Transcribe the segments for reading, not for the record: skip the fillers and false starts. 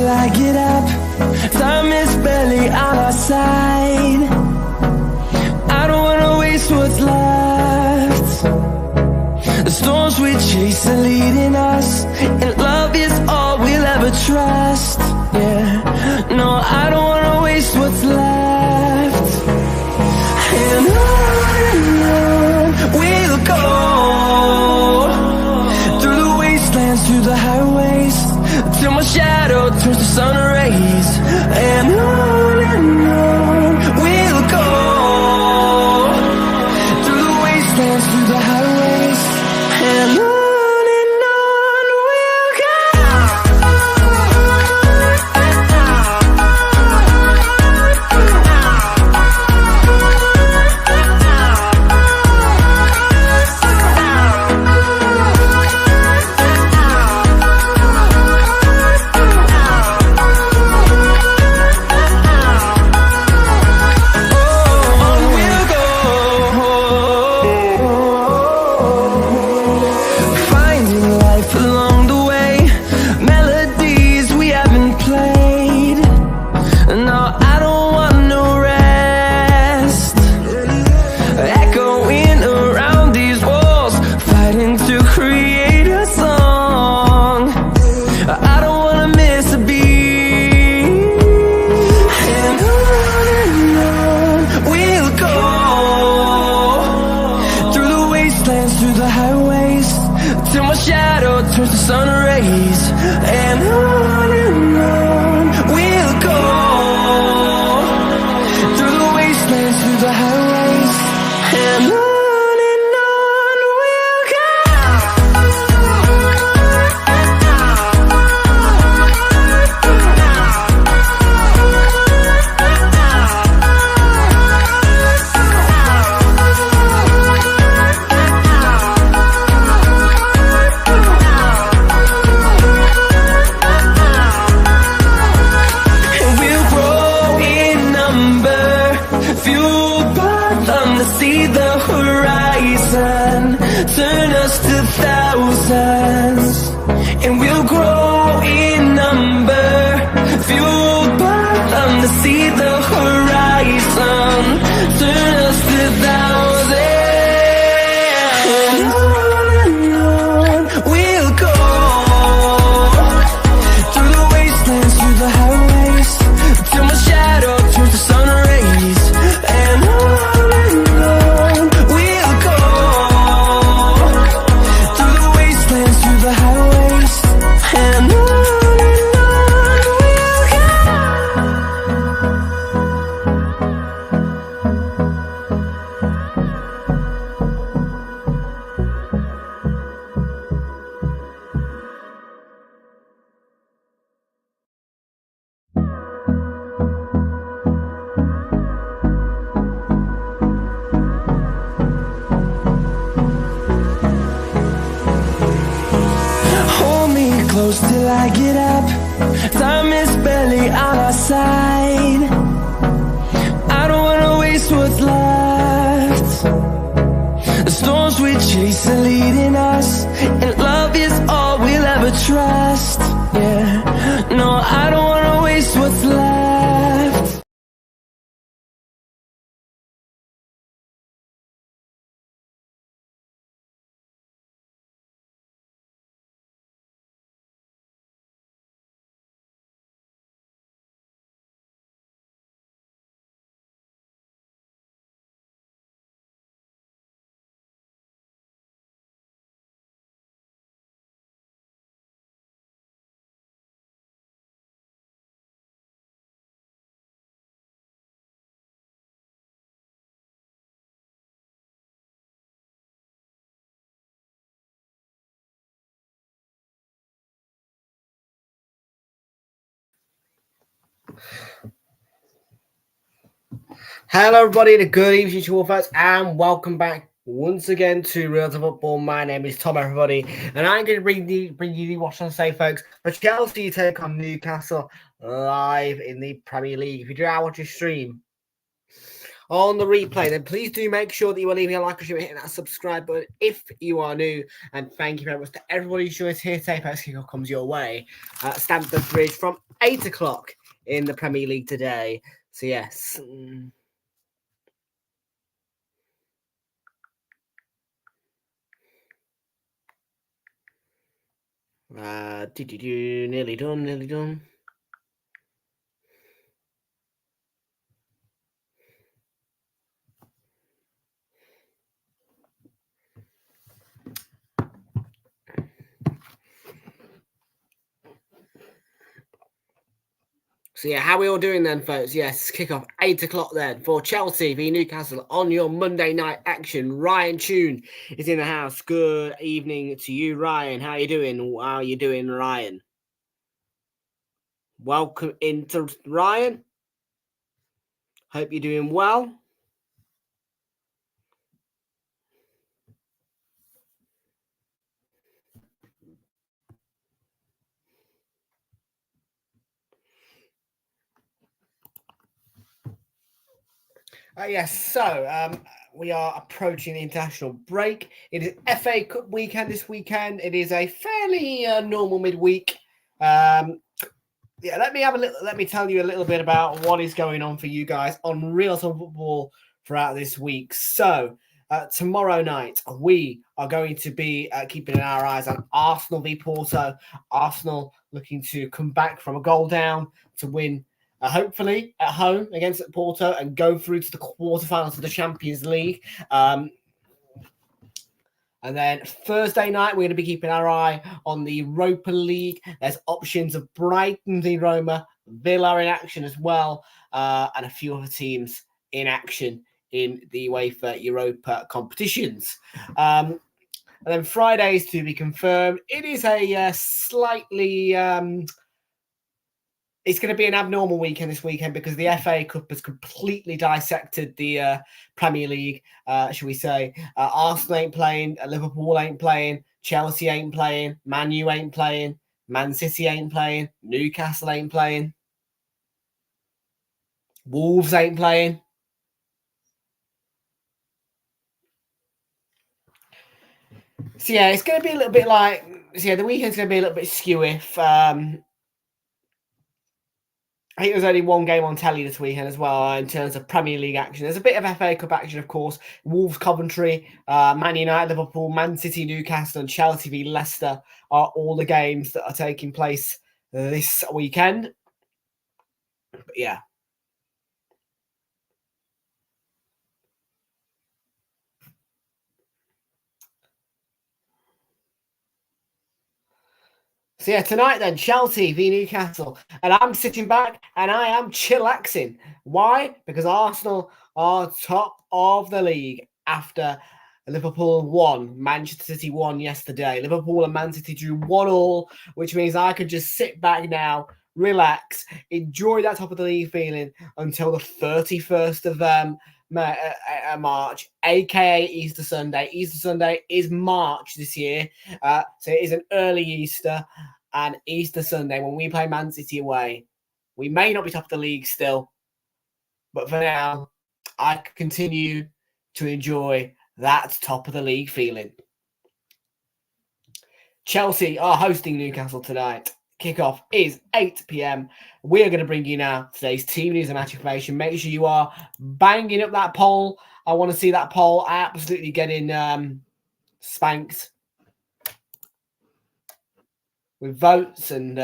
till I get up. Time is barely on our side. I don't wanna waste what's left. The storms we chase are leading us, and love is all we'll ever trust. Yeah, no, I don't wanna waste what's left. And on we'll go, through the wastelands, through the highways, till my shadow turns to sun rays. And on we'll go, through the wastelands, through the highways, and on we'll go. Till I get up, time is barely on our side. I don't wanna waste what's left. The storms we chase are leading us, and love is all we'll ever trust. Yeah, no, I don't wanna waste what's left. Hello, everybody, and a good evening to all folks, and welcome back once again to Realltom Football. My name is Tom, everybody, and I'm going to bring you the watch on say, folks, for Chelsea take on Newcastle live in the Premier League. If you do watch a stream on the replay, then please do make sure that you are leaving a like and hitting that subscribe button if you are new. And thank you very much to everybody who joined us here today. Post kickoff comes your way. Stamford Bridge from 8 o'clock in the Premier League today. So, yes. Nearly done. So yeah, how are we all doing then, folks? Yes, kick off 8 o'clock then for Chelsea v Newcastle on your Monday night action. Ryan Tune is in the house. Good evening to you, Ryan. How are you doing? How are you doing, Ryan? Welcome into Ryan. Hope you're doing well. Yes, so we are approaching the international break. It is FA Cup weekend this weekend. It is a fairly normal midweek. Yeah, let me tell you a little bit about what is going on for you guys on Realltom Football throughout this week. So tomorrow night we are going to be keeping our eyes on Arsenal v Porto. Arsenal looking to come back from a goal down to win. Hopefully at home against Porto and go through to the quarterfinals of the Champions League. And then Thursday night, we're going to be keeping our eye on the Europa League. There's options of Brighton v Roma, Villa in action as well, and a few other teams in action in the UEFA Europa competitions. And then Fridays to be confirmed. It is a slightly... it's going to be an abnormal weekend this weekend because the FA Cup has completely dissected the Premier League, shall we say. Arsenal ain't playing, Liverpool ain't playing, Chelsea ain't playing, Man U ain't playing, Man City ain't playing, Newcastle ain't playing, Wolves ain't playing. So, yeah, it's going to be a little bit like... So, yeah, the weekend's going to be a little bit skew if... I think there's only one game on telly this weekend as well in terms of Premier League action. There's a bit of FA Cup action, of course. Wolves, Coventry, Man United, Liverpool, Man City, Newcastle, and Chelsea v Leicester are all the games that are taking place this weekend. But yeah. So yeah, tonight then, Chelsea v Newcastle. And I'm sitting back and I am chillaxing. Why? Because Arsenal are top of the league after Liverpool won. Manchester City won yesterday. Liverpool and Man City drew 1-1, which means I could just sit back now, relax, enjoy that top of the league feeling until the 31st of March, aka Easter Sunday. Easter Sunday is March this year, so it is an early Easter, and Easter Sunday when we play Man City away, we may not be top of the league still, but for now, I continue to enjoy that top of the league feeling. Chelsea are hosting Newcastle tonight. Kickoff is 8 p.m. We are going to bring you now today's team news and match information. Make sure you are banging up that poll. I want to see that poll absolutely getting spanked with votes and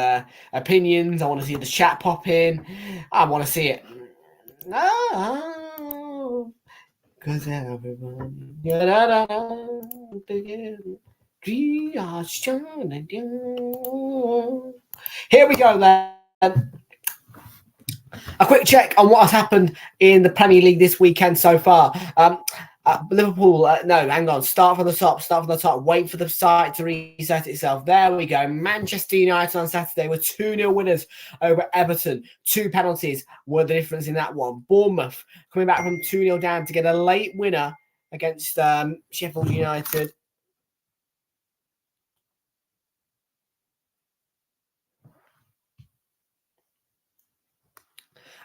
opinions. I want to see the chat pop in. I want to see it. Because everyone together. Here we go then. A quick check on what has happened in the Premier League this weekend so far. Liverpool, no, hang on. Start from the top. Wait for the site to reset itself. There we go. Manchester United on Saturday were 2-0 winners over Everton. 2 penalties were the difference in that one. Bournemouth coming back from 2-0 down to get a late winner against Sheffield United.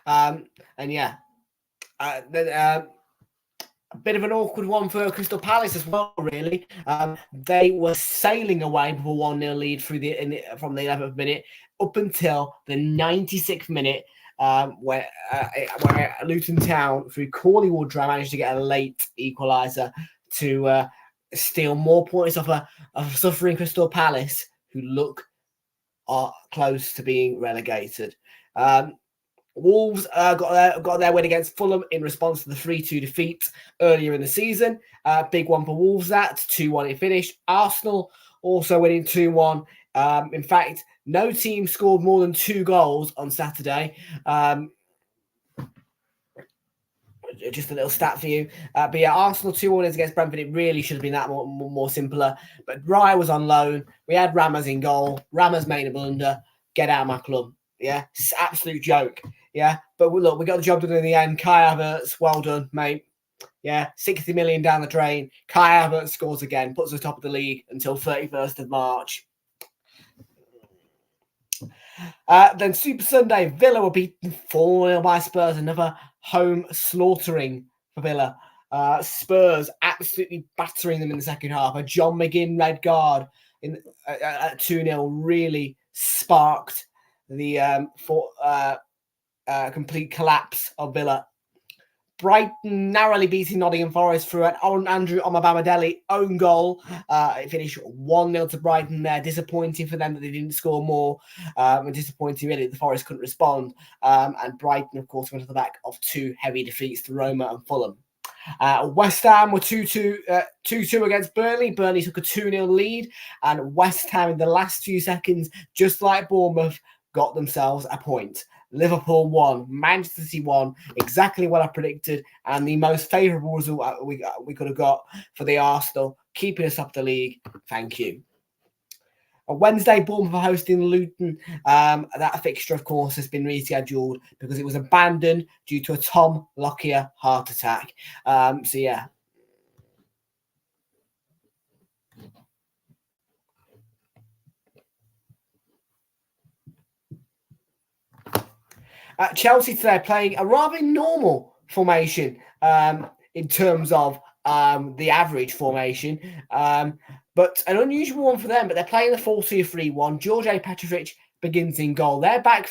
And yeah, a bit of an awkward one for Crystal Palace as well, really. They were sailing away with a 1-0 lead from the 11th minute up until the 96th minute, where Luton Town, through Corley Woodrow, managed to get a late equaliser to steal more points off a suffering Crystal Palace, who look close to being relegated. Wolves got their win against Fulham in response to the 3-2 defeat earlier in the season. Big one for Wolves, that 2-1 it finished. Arsenal also winning 2-1. In fact, no team scored more than 2 goals on Saturday. Just a little stat for you. But yeah, Arsenal 2-1 against Brentford. It really should have been that more simpler. But Raya was on loan. We had Ramos in goal. Ramos made a blunder. Get out of my club. Yeah, it's absolute joke. Yeah, but look, we got the job done in the end. Kai Havertz, well done, mate. Yeah, 60 million down the drain. Kai Havertz scores again, puts us top of the league until 31st of March. Then Super Sunday, Villa were beaten 4-0 by Spurs. Another home slaughtering for Villa. Spurs absolutely battering them in the second half. A John McGinn red card at 2-0 really sparked the complete collapse of Villa. Brighton narrowly beating Nottingham Forest through an Andrew Omabamidele own goal. It finished 1-0 to Brighton there. Disappointing for them that they didn't score more. And disappointing really that the Forest couldn't respond. And Brighton, of course, went to the back of 2 heavy defeats to Roma and Fulham. West Ham were 2-2 against Burnley. Burnley took a 2-0 lead. And West Ham, in the last few seconds, just like Bournemouth, got themselves a point. Liverpool won, Manchester City won, exactly what I predicted, and the most favourable result we could have got for the Arsenal, keeping us up the league. Thank you. On Wednesday, Bournemouth are hosting Luton. That fixture, of course, has been rescheduled because it was abandoned due to a Tom Lockyer heart attack. So, yeah. Chelsea today playing a rather normal formation in terms of the average formation, but an unusual one for them. But they're playing the 4-2-3-1. George Petrovic begins in goal. Their back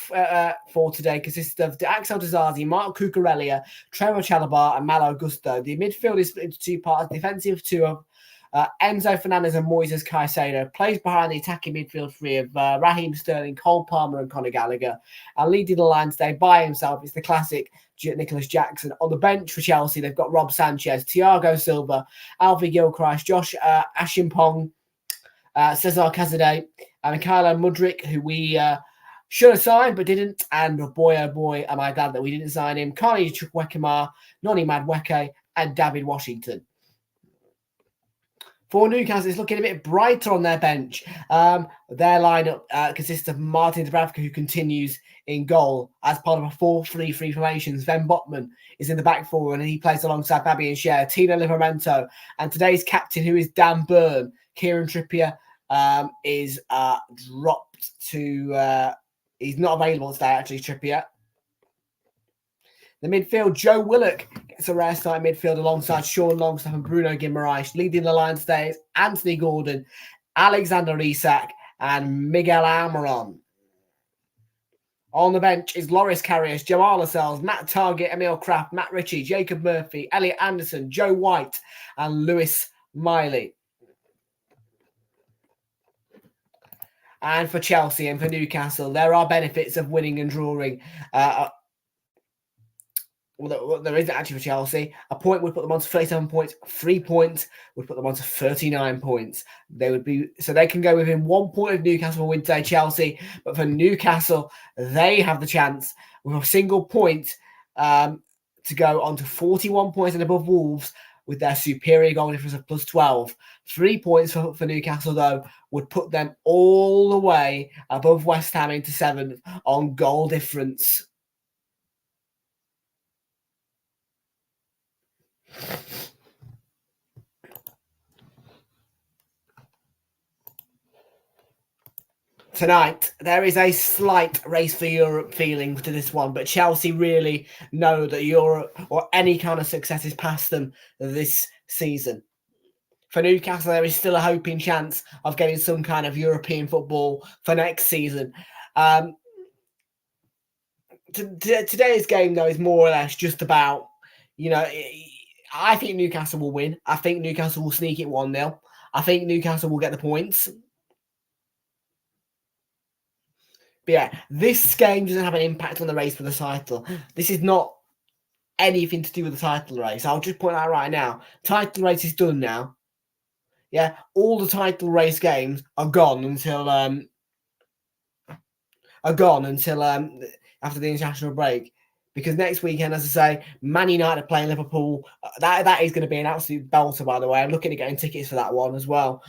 four today consists of Axel Disasi, Mark Cucurella, Trevor Chalobah, and Malo Gusto. The midfield is split into 2 parts: defensive 2 of Enzo Fernandez and Moises Caicedo, plays behind the attacking midfield 3 of Raheem Sterling, Cole Palmer, and Conor Gallagher. And leading the line today by himself is the classic Nicholas Jackson. On the bench for Chelsea, they've got Rob Sanchez, Thiago Silva, Alfie Gilchrist, Josh Ashimpong, Cesar Cazadeh, and Mikhailo Mudryk, who we should have signed but didn't. And oh boy, am I glad that we didn't sign him. Carney Chukwuemeka, Noni Madueke, and David Washington. For Newcastle, it's looking a bit brighter on their bench. Their lineup consists of Martin Dubravka, who continues in goal as part of a 4-3-3 formation. Sven Botman is in the back four, and he plays alongside Fabian Schär, Tino Livramento, and today's captain, who is Dan Burn. Kieran Trippier is dropped to... he's not available today, actually, Trippier. The midfield, Joe Willock gets a rare start in midfield alongside Sean Longstaff and Bruno Guimaraes. Leading the line today is Anthony Gordon, Alexander Isak, and Miguel Almiron. On the bench is Loris Karius, Jamal Lascelles, Matt Target, Emil Kraft, Matt Ritchie, Jacob Murphy, Elliot Anderson, Joe White, and Lewis Miley. And for Chelsea and for Newcastle, there are benefits of winning and drawing. Well, there isn't actually for Chelsea. A point would put them on to 37 points. 3 points would put them on to 39 points. So they can go within 1 point of Newcastle win today, Chelsea. But for Newcastle, they have the chance with a single point to go on to 41 points and above Wolves with their superior goal difference of plus 12. 3 points for Newcastle, though, would put them all the way above West Ham into 7th on goal difference. tonight, there is a slight race for Europe feeling to this one, but Chelsea really know that Europe or any kind of success is past them this season. For Newcastle, there is still a hoping chance of getting some kind of European football for next season. Today's game, though, is more or less just about, I think Newcastle will win. I think Newcastle will sneak it 1-0. I think Newcastle will get the points. But yeah, this game doesn't have an impact on the race for the title. This is not anything to do with the title race. I'll just point out right now. Title race is done now. Yeah, all the title race games are gone until after the international break. Because next weekend, as I say, Man United are playing Liverpool. That is going to be an absolute belter, by the way. I'm looking at getting tickets for that one as well.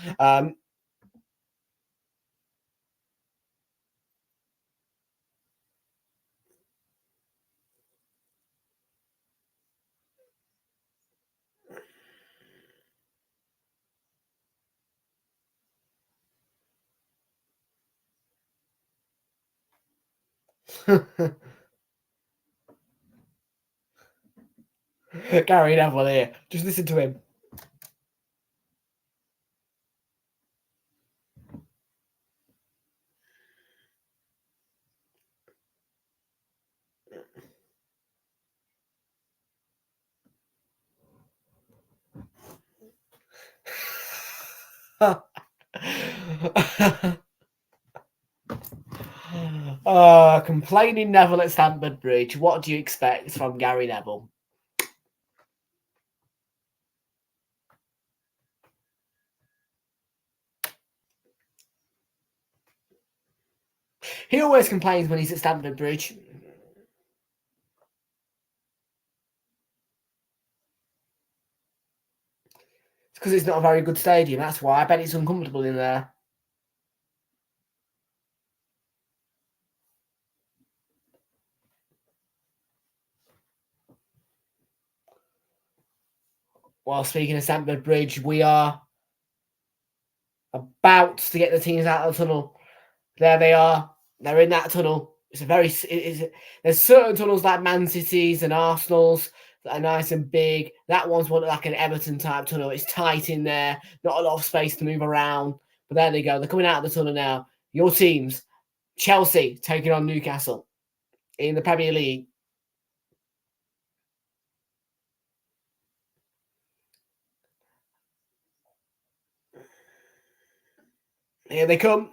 Gary Neville here. Just listen to him. Complaining Neville at Stamford Bridge. What do you expect from Gary Neville? He always complains when he's at Stamford Bridge. It's because it's not a very good stadium. That's why. I bet it's uncomfortable in there. Well, speaking of Stamford Bridge, we are about to get the teams out of the tunnel. There they are. They're in that tunnel. There's certain tunnels like Man City's and Arsenal's that are nice and big. That one's one like an Everton type tunnel. It's tight in there, not a lot of space to move around. But there they go. They're coming out of the tunnel now. Your teams, Chelsea taking on Newcastle in the Premier League. Here they come.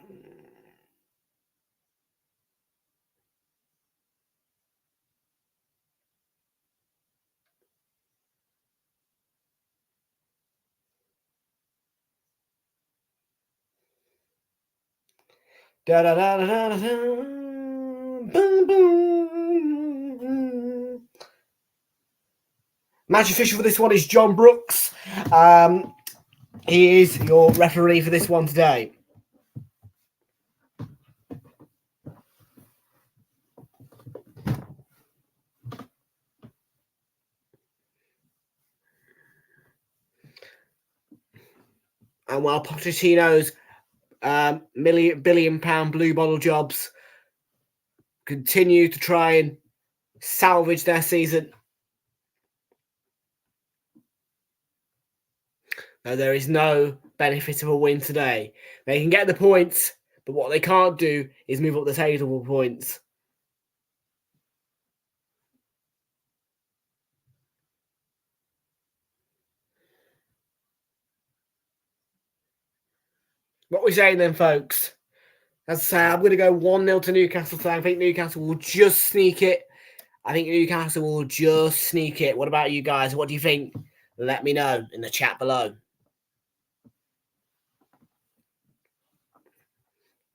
Da da da da da da. Boom boom. Match official for this one is John Brooks. He is your referee for this one today. And while Pochettino's billion-pound blue bottle jobs continue to try and salvage their season, there is no benefit of a win today. They can get the points, but what they can't do is move up the table points. What we're saying then, folks, as I say, I'm going to go 1-0 to Newcastle today. I think Newcastle will just sneak it. What about you guys? What do you think? Let me know in the chat below.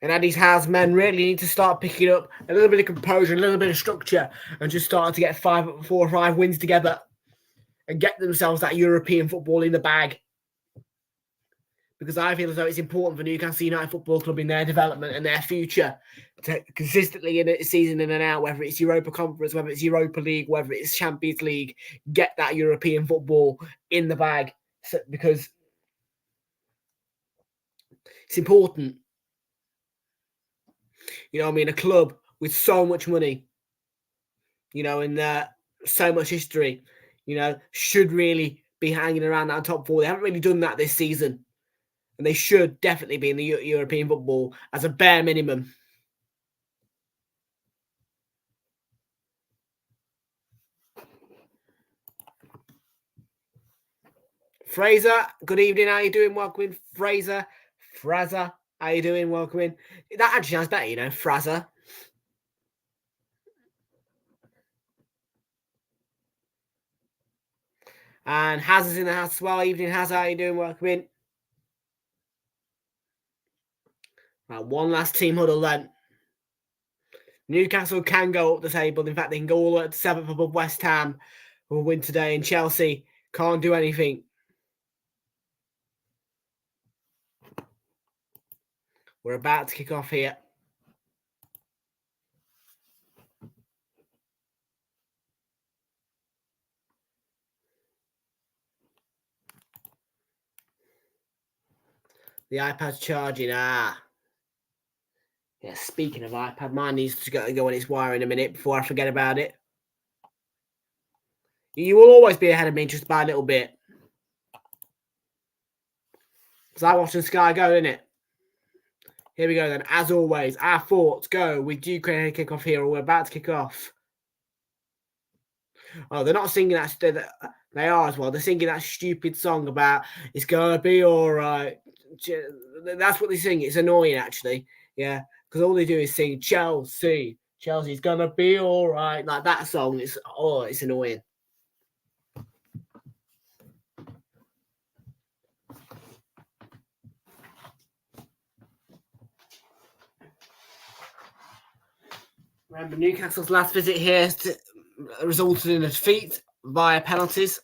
And Eddie's House men really need to start picking up a little bit of composure, a little bit of structure, and just starting to get 4 or 5 wins together and get themselves that European football in the bag. Because I feel as though it's important for Newcastle United Football Club in their development and their future to consistently in a season in and out, whether it's Europa Conference, whether it's Europa League, whether it's Champions League, get that European football in the bag because it's important. You know what I mean? A club with so much money, you know, and so much history, you know, should really be hanging around that top four. They haven't really done that this season. And they should definitely be in the European football as a bare minimum. Fraser, good evening. How you doing? Welcome in. Fraser, how you doing? Welcome in. That actually sounds better, you know, Fraser. And Haz is in the house as well. Evening, Haz, how you doing? Welcome in. Right, one last team huddle then. Newcastle can go up the table. In fact, they can go all the way up to 7th above West Ham, who will win today. And Chelsea can't do anything. We're about to kick off here. The iPad's charging. Yeah, speaking of iPad, mine needs to go on its wire in a minute before I forget about it. You will always be ahead of me just by a little bit. It's like watching Sky go, isn't it? Here we go then. As always, our thoughts go with Ukraine kick off here, or we're about to kick off. Oh, they're not singing that. They are as well. They're singing that stupid song about it's gonna be all right. That's what they sing. It's annoying, actually. Yeah, because all they do is sing Chelsea. Chelsea's gonna be all right. Like that song. It's annoying. Remember, Newcastle's last visit here resulted in a defeat via penalties.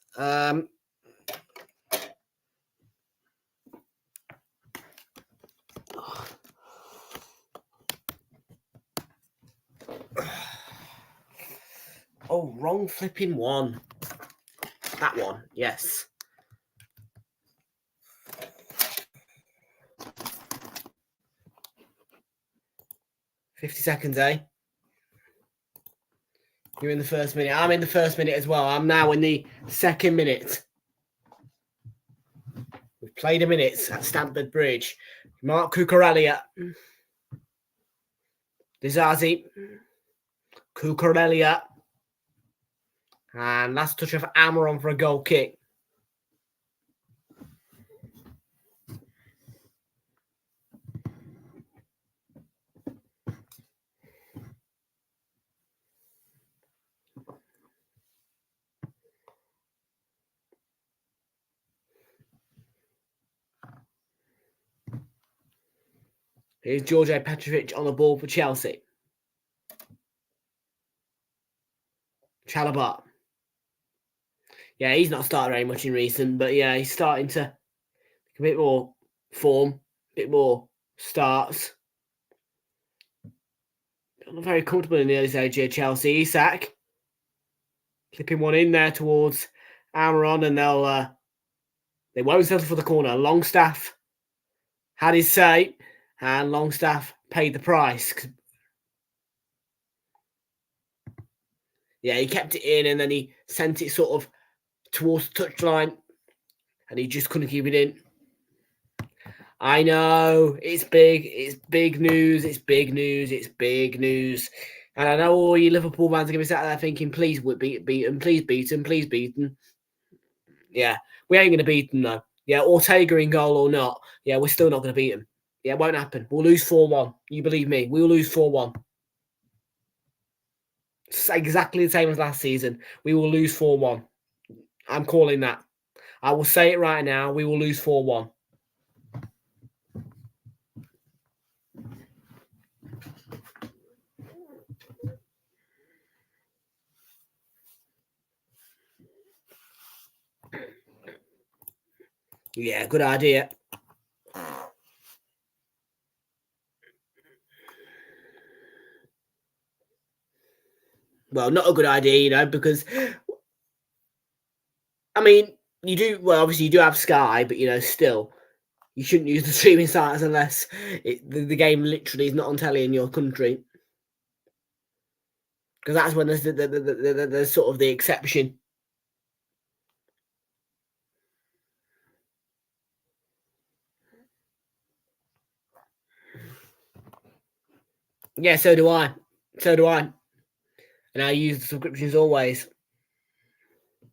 Oh, wrong flipping one. That one, yes. $50 seconds, eh? You're in the first minute. I'm in the first minute as well. I'm now in the second minute. We've played a minute at Stamford Bridge. Mark Cucurella. Dizazi. Cucurella. And last touch of Amaron for a goal kick. Here's George Petrovic on the ball for Chelsea. Chalobah. Yeah, he's not started very much in recent, but yeah, he's starting to a bit more form, a bit more starts. Not very comfortable in the early stage here, Chelsea. Isak. Flipping one in there towards Amaron, and they won't settle for the corner. Longstaff had his say, and Longstaff paid the price. Yeah, he kept it in, and then he sent it sort of towards the touchline, and he just couldn't keep it in. I know, it's big news, it's big news. And I know all you Liverpool fans are going to be sat there thinking, please beat them, please beat them. Yeah, we ain't going to beat them, though. Yeah, Ortega in goal or not, yeah, we're still not going to beat them. Yeah, it won't happen. We'll lose 4-1. You believe me, we'll lose 4-1. It's exactly the same as last season. We will lose 4-1. I'm calling that. I will say it right now. We will lose 4-1. Yeah, good idea. Well, not a good idea, you know, because I mean, you do, well, obviously you do have Sky, but, you know, still, You shouldn't use the streaming sites unless the game literally is not on telly in your country. Because that's when there's sort of the exception. Yeah, so do I. So do I. And I use the subscriptions always. I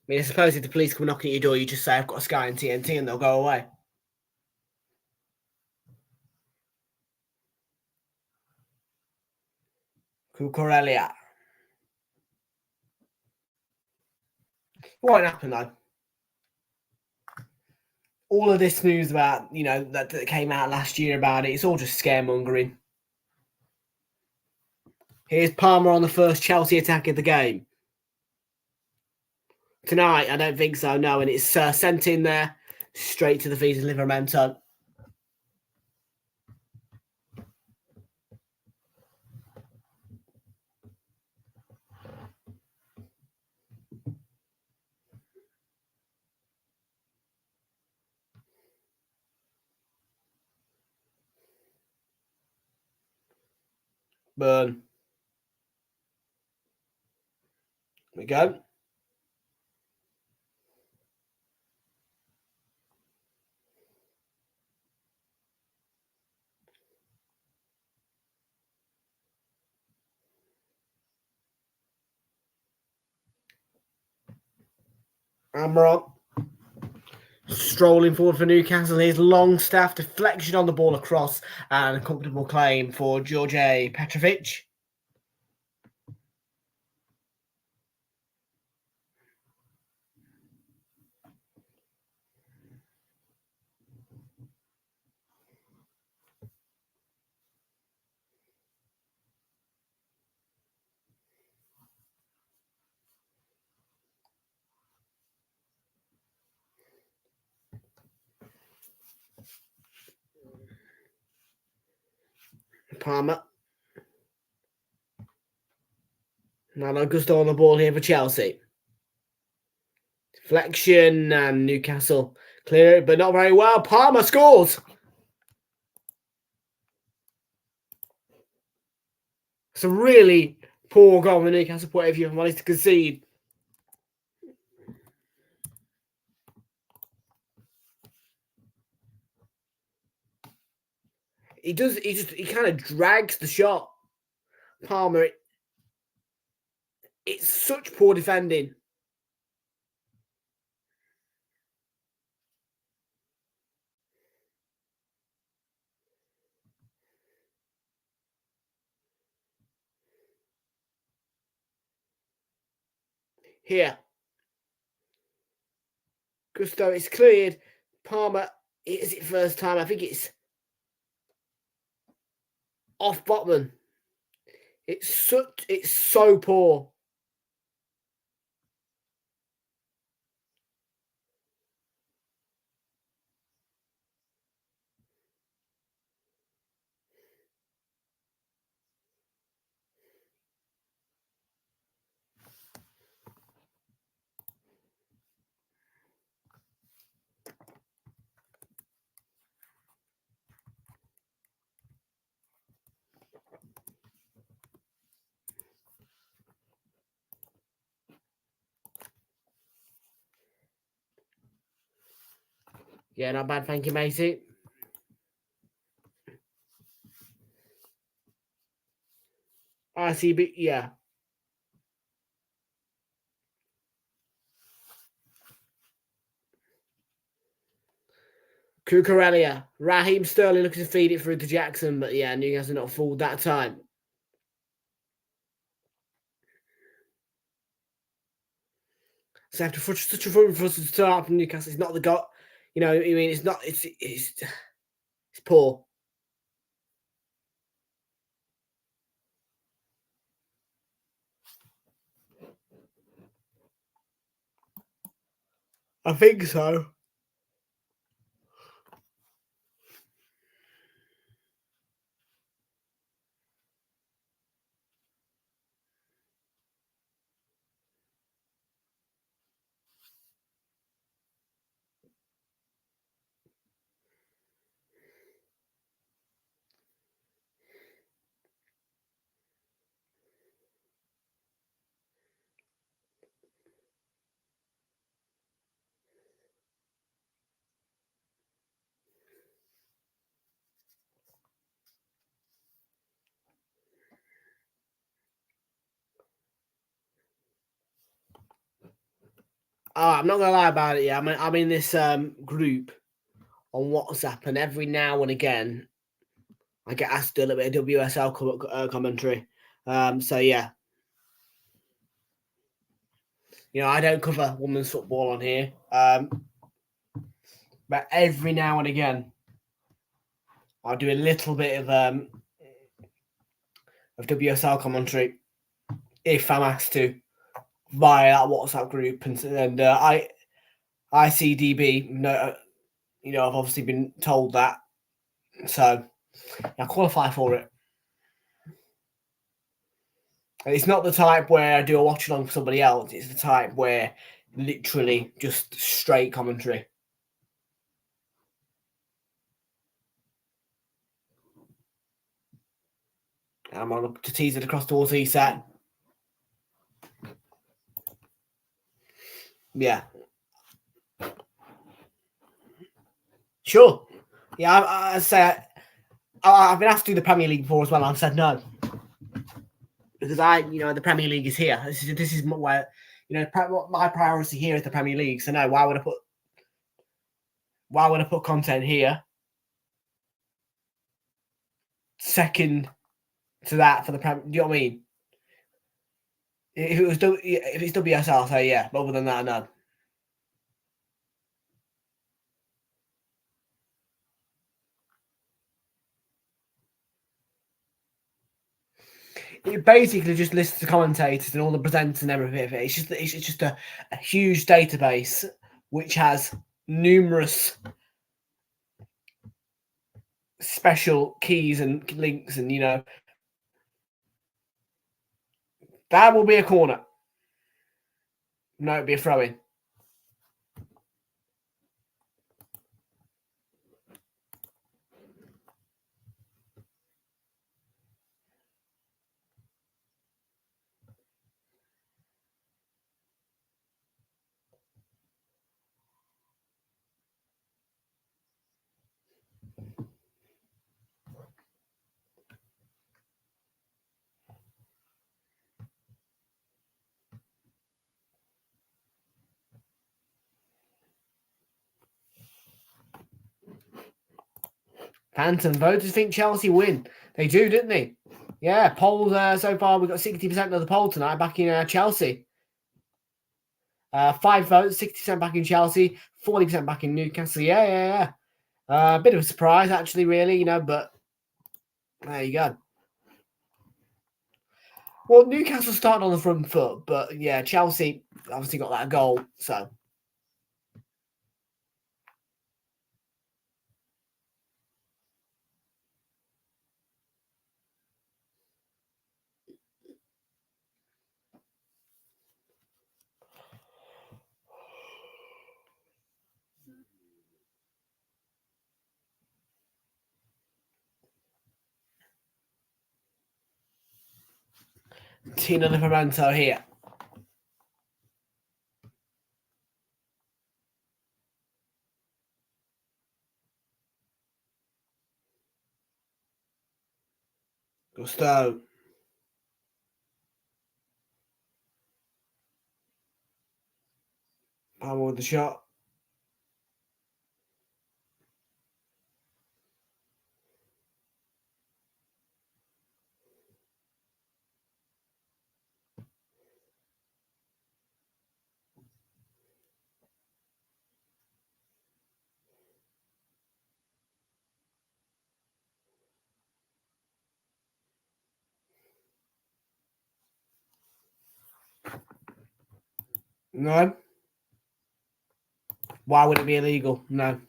mean, I suppose if the police come knocking at your door, you just say, I've got a Sky and TNT, and they'll go away. Cucurella. Won't happen, though. All of this news about, that came out last year about it, it's all just scaremongering. Here's Palmer on the first Chelsea attack of the game. Tonight, I don't think so, no. And it's sent in there straight to the feet of Livramento. Burn. There we go. Amron. Strolling forward for Newcastle. Here's Longstaff, deflection on the ball across, and a comfortable claim for George Petrovic. Palmer. Now Augusto on the ball here for Chelsea. Deflection, and Newcastle clear it, but not very well. Palmer scores. It's a really poor goal from Newcastle point of view if managed to concede. He kind of drags the shot. Palmer, it's such poor defending. Here. Gusto, it's cleared. Palmer, is it first time? I think it's off Botman. It's so poor. Yeah, not bad, thank you, matey. RCB, yeah. Cucurella. Raheem Sterling looking to feed it through to Jackson, but yeah, Newcastle not fooled that time. So after such a frustrating start from Newcastle, it's not the got. I mean, it's not. It's poor. I think so. I'm not gonna lie about it. Yeah, I'm in this group on WhatsApp, and every now and again, I get asked to do a little bit of WSL commentary. So yeah, I don't cover women's football on here, but every now and again, I'll do a little bit of WSL commentary if I'm asked to via that WhatsApp group, and ICDB. No, I've obviously been told that, so I qualify for it. And it's not the type where I do a watch along for somebody else. It's the type where literally just straight commentary. I'm on to tease it across towards ESAT. Yeah. Sure. Yeah, I say I've been asked to do the Premier League before as well. I've said no. Because the Premier League is here. This is where, my priority here is the Premier League. So no, why would I put content here second to that for the Premier? Do you know what I mean? If it's WSL, I'll say yeah. But other than that, no. It basically just lists the commentators and all the presenters and everything. It's just a huge database which has numerous special keys and links, and that will be a corner. No, it'll be a throw-in. Phantom voters think Chelsea win. They do, didn't they? Yeah, polls so far, we've got 60% of the poll tonight backing Chelsea. 5 votes, 60% backing Chelsea, 40% backing Newcastle. Yeah. A bit of a surprise, actually, really, but there you go. Well, Newcastle started on the front foot, but yeah, Chelsea obviously got that goal, so. Tina Livramento here. Gusto. Palmer with the shot. No. Why would it be illegal? No.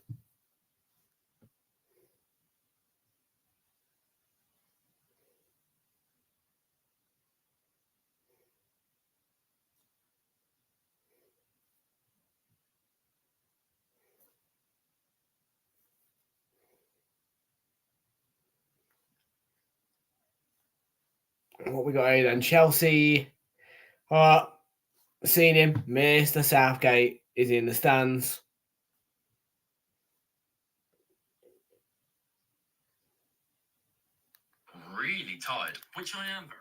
What we got here then? Chelsea. Seen him. Mr. Southgate is in the stands. Really tired, which I am very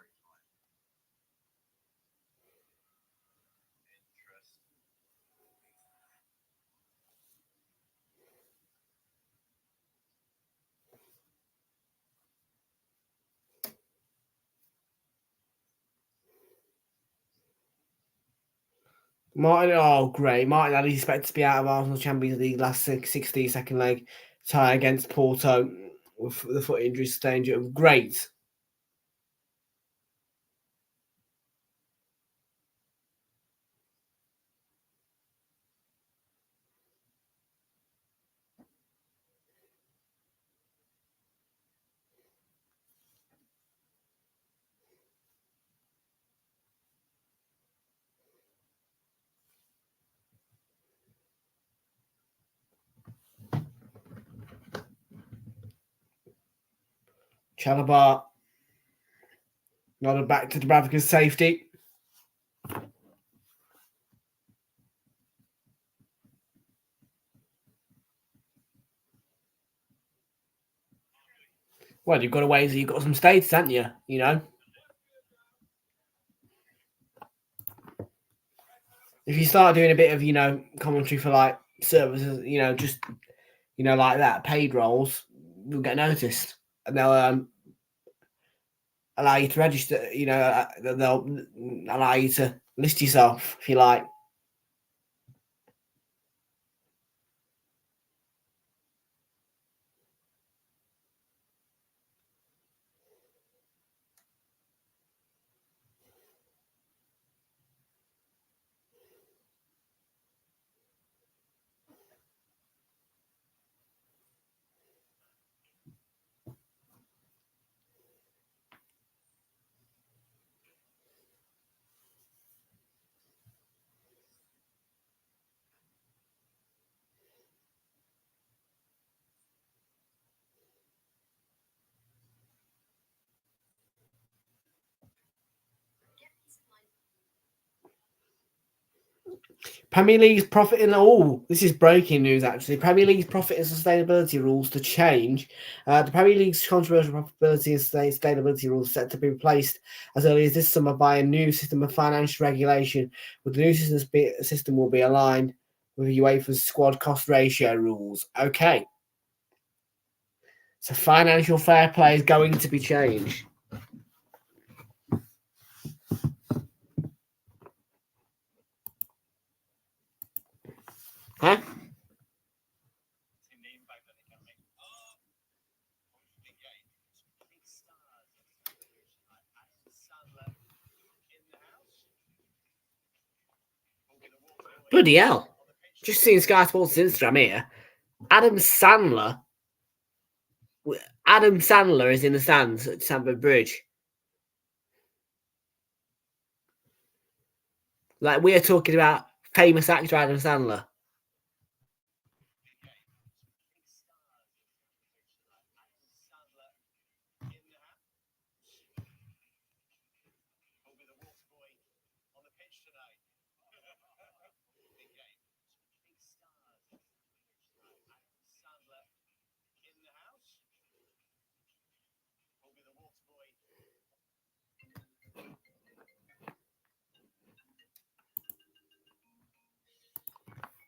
Martin, oh great! Martin is expected to be out of Arsenal Champions League last 60 second leg tie against Porto with the foot injury sustained. Great. Chalobah nodded back to Dubravka's safety. Well, you've got a ways, you've got some status, haven't you? You know, if you start doing a bit of, commentary for like services, just, like that, paid roles, you'll get noticed, and they'll allow you to register. They'll allow you to list yourself if you like. Premier League's profit in this is breaking news actually. Premier League's profit and sustainability rules to change. The Premier League's controversial profitability and sustainability rules set to be replaced as early as this summer by a new system of financial regulation. With the new system will be aligned with UEFA's squad cost ratio rules. Okay. So financial fair play is going to be changed. Huh? Bloody hell. Just seeing Sky Sports' Instagram here. Adam Sandler is in the stands at Stamford Bridge. Like, we are talking about famous actor Adam Sandler.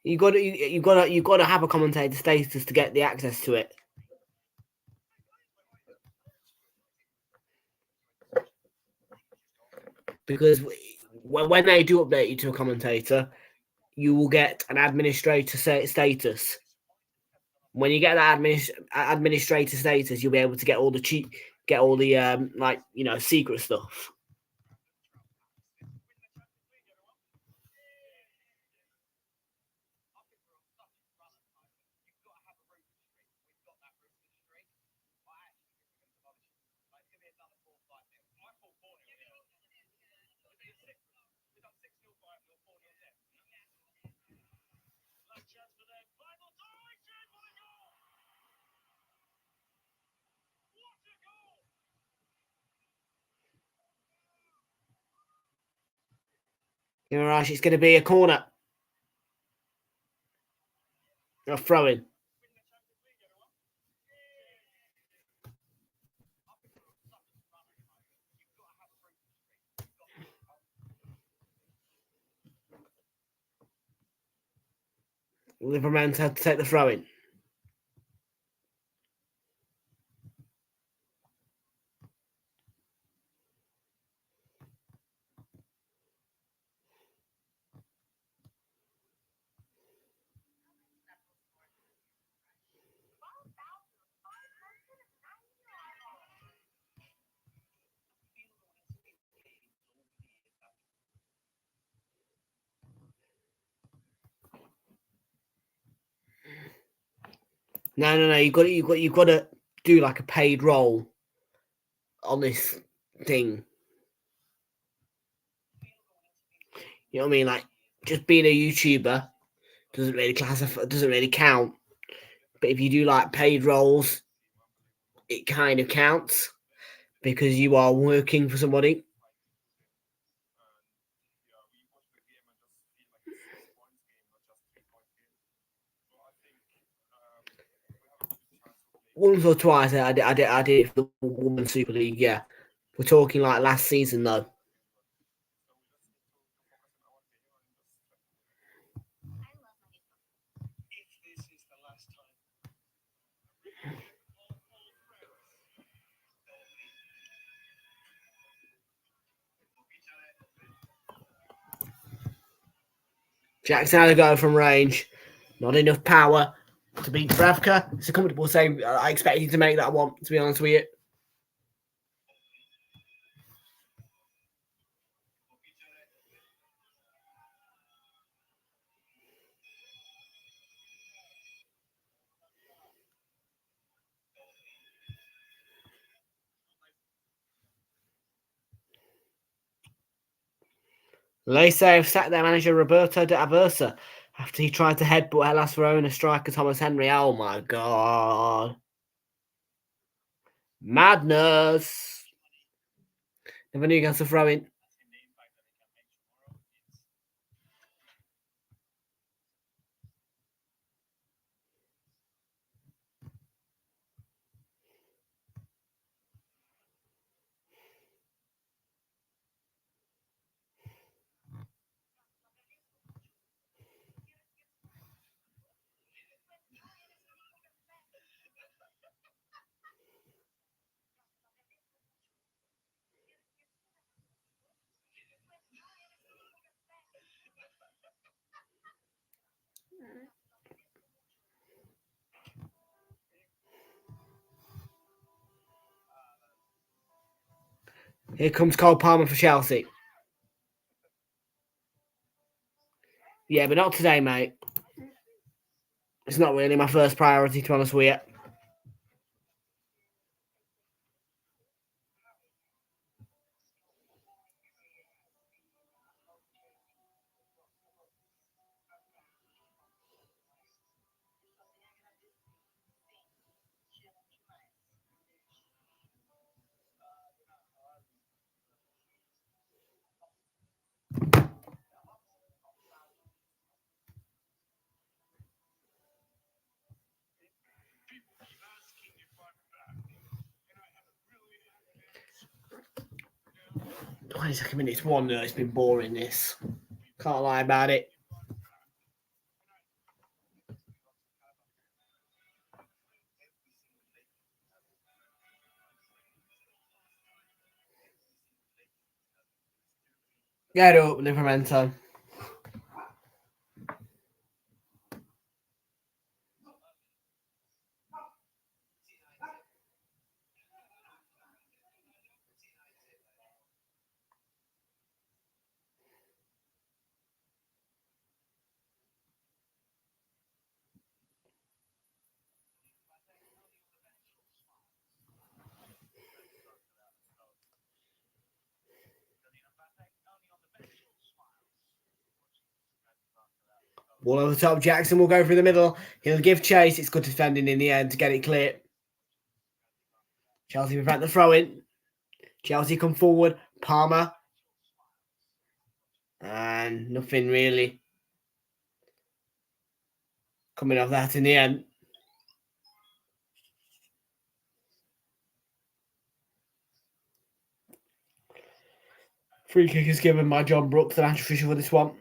You've got to have a commentator status to get the access to it. Because when they do update you to a commentator, you will get an administrator status. When you get that administrator status, you'll be able to get all the secret stuff. You're right. It's going to be a corner. A throw-in. Livermore had to take the throw-in. No. You've got to do like a paid role on this thing. You know what I mean? Like just being a YouTuber doesn't really doesn't really count. But if you do like paid roles, it kind of counts because you are working for somebody. Once or twice, I did it for the Women's Super League. Yeah, we're talking like last season though. Jackson had a go from range, not enough power to beat Dubravka. It's a comfortable save. I expected to make that one, to be honest with you. Lace have sacked their manager Roberto de Aversa after he tried to headbutt Hellas Verona striker Thomas Henry. Oh my god. Madness. Never knew against the throw in. Here comes Cole Palmer for Chelsea. Yeah, but not today, mate. It's not really my first priority, to be honest with you. Second minutes 1-0. It's been boring, this. Can't lie about it. Get up, Livramento. Ball over the top. Jackson will go through the middle. He'll give chase. It's good defending in the end to get it clear. Chelsea prevent the throw in. Chelsea come forward. Palmer. And nothing really coming off that in the end. Free kick is given by John Brooks, the match official for this one.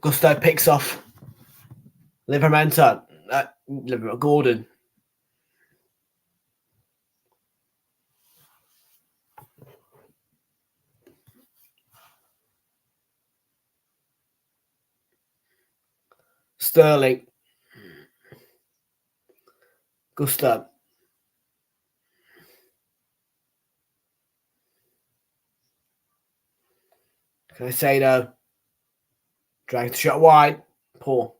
Gusto picks off Livramento. Gordon. Sterling. Gusto. Caicedo. Drags the shot wide. Poor.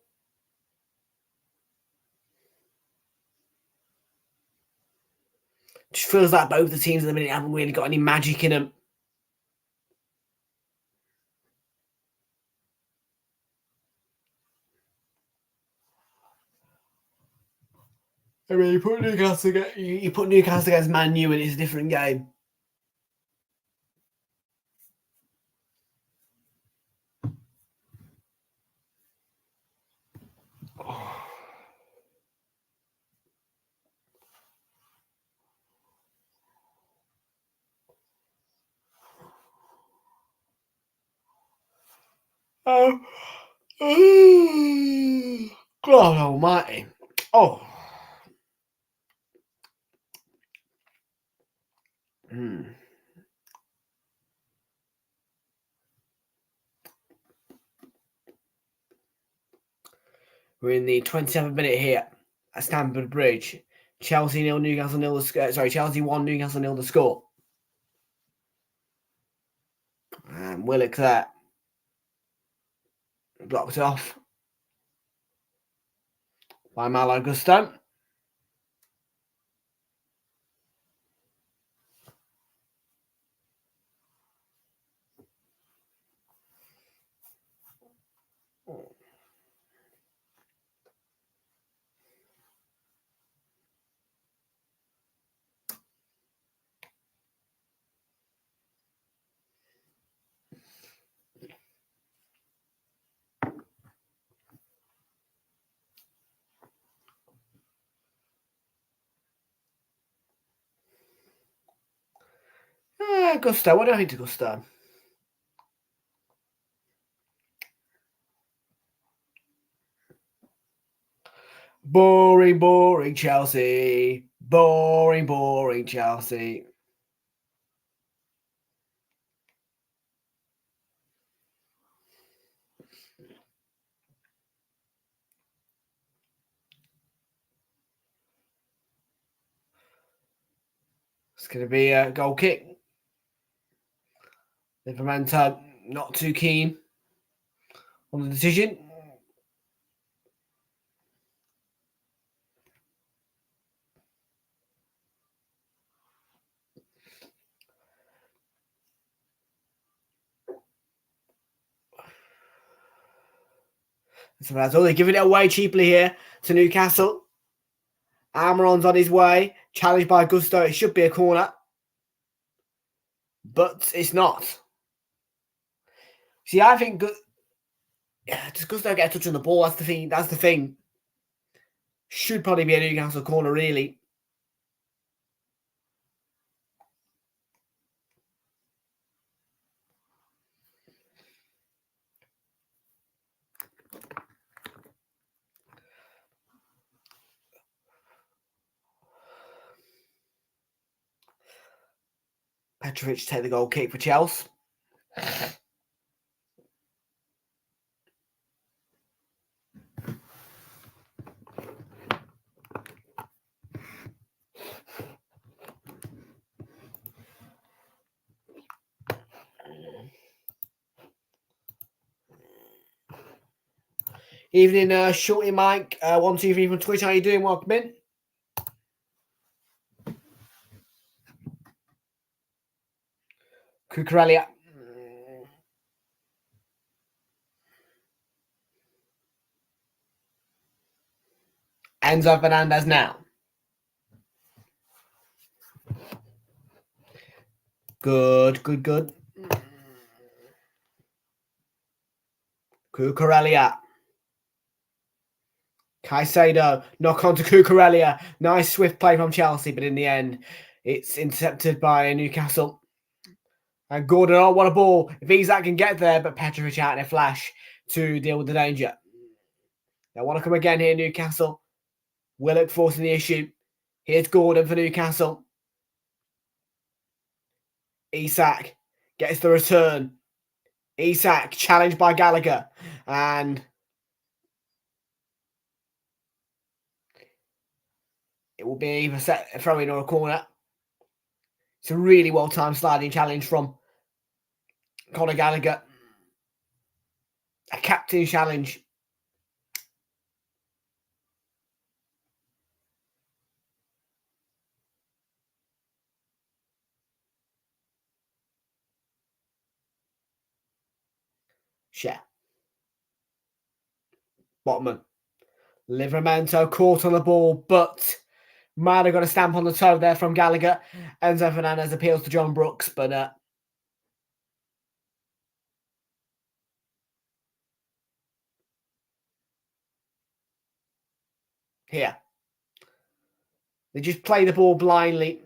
Just feels like both the teams at the minute haven't really got any magic in them. I mean, you put Newcastle against Man U and it's a different game. Oh, God almighty. Oh. We're in the 27th minute here at Stamford Bridge. Chelsea 0, Newcastle 0. Chelsea 1, Newcastle 0 the score. And Willock there. Blocked off by Malo Gusto. Gusto, what do I think to Gusto? Boring, boring Chelsea. Boring, boring Chelsea. It's going to be a goal kick. Livramento not too keen on the decision. So that's all. They're giving it away cheaply here to Newcastle. Almiron's on his way. Challenged by Gusto. It should be a corner. But it's not. See, I think does Gusto get a touch on the ball? That's the thing. That's the thing. Should probably be a Newcastle corner, really. Petrovic take the goal kick for Chelsea. Evening, Shorty Mike. 1, 2, 3 from Twitch. How you doing? Welcome in. Cucurella. Enzo Fernandez now. Good. Cucurella. Caicedo, knock on to Cucurella. Nice swift play from Chelsea, but in the end, it's intercepted by Newcastle. And Gordon, oh, what a ball. If Isak can get there, but Petrovic out in a flash to deal with the danger. They want to come again here, Newcastle. Willock forcing the issue. Here's Gordon for Newcastle. Isak gets the return. Isak challenged by Gallagher. And it will be either a throw-in or a corner. It's a really well-timed sliding challenge from Conor Gallagher. A captain challenge. Share. Botman. Livramento caught on the ball, but might have got a stamp on the toe there from Gallagher. Enzo Fernandez appeals to John Brooks, but here. They just play the ball blindly.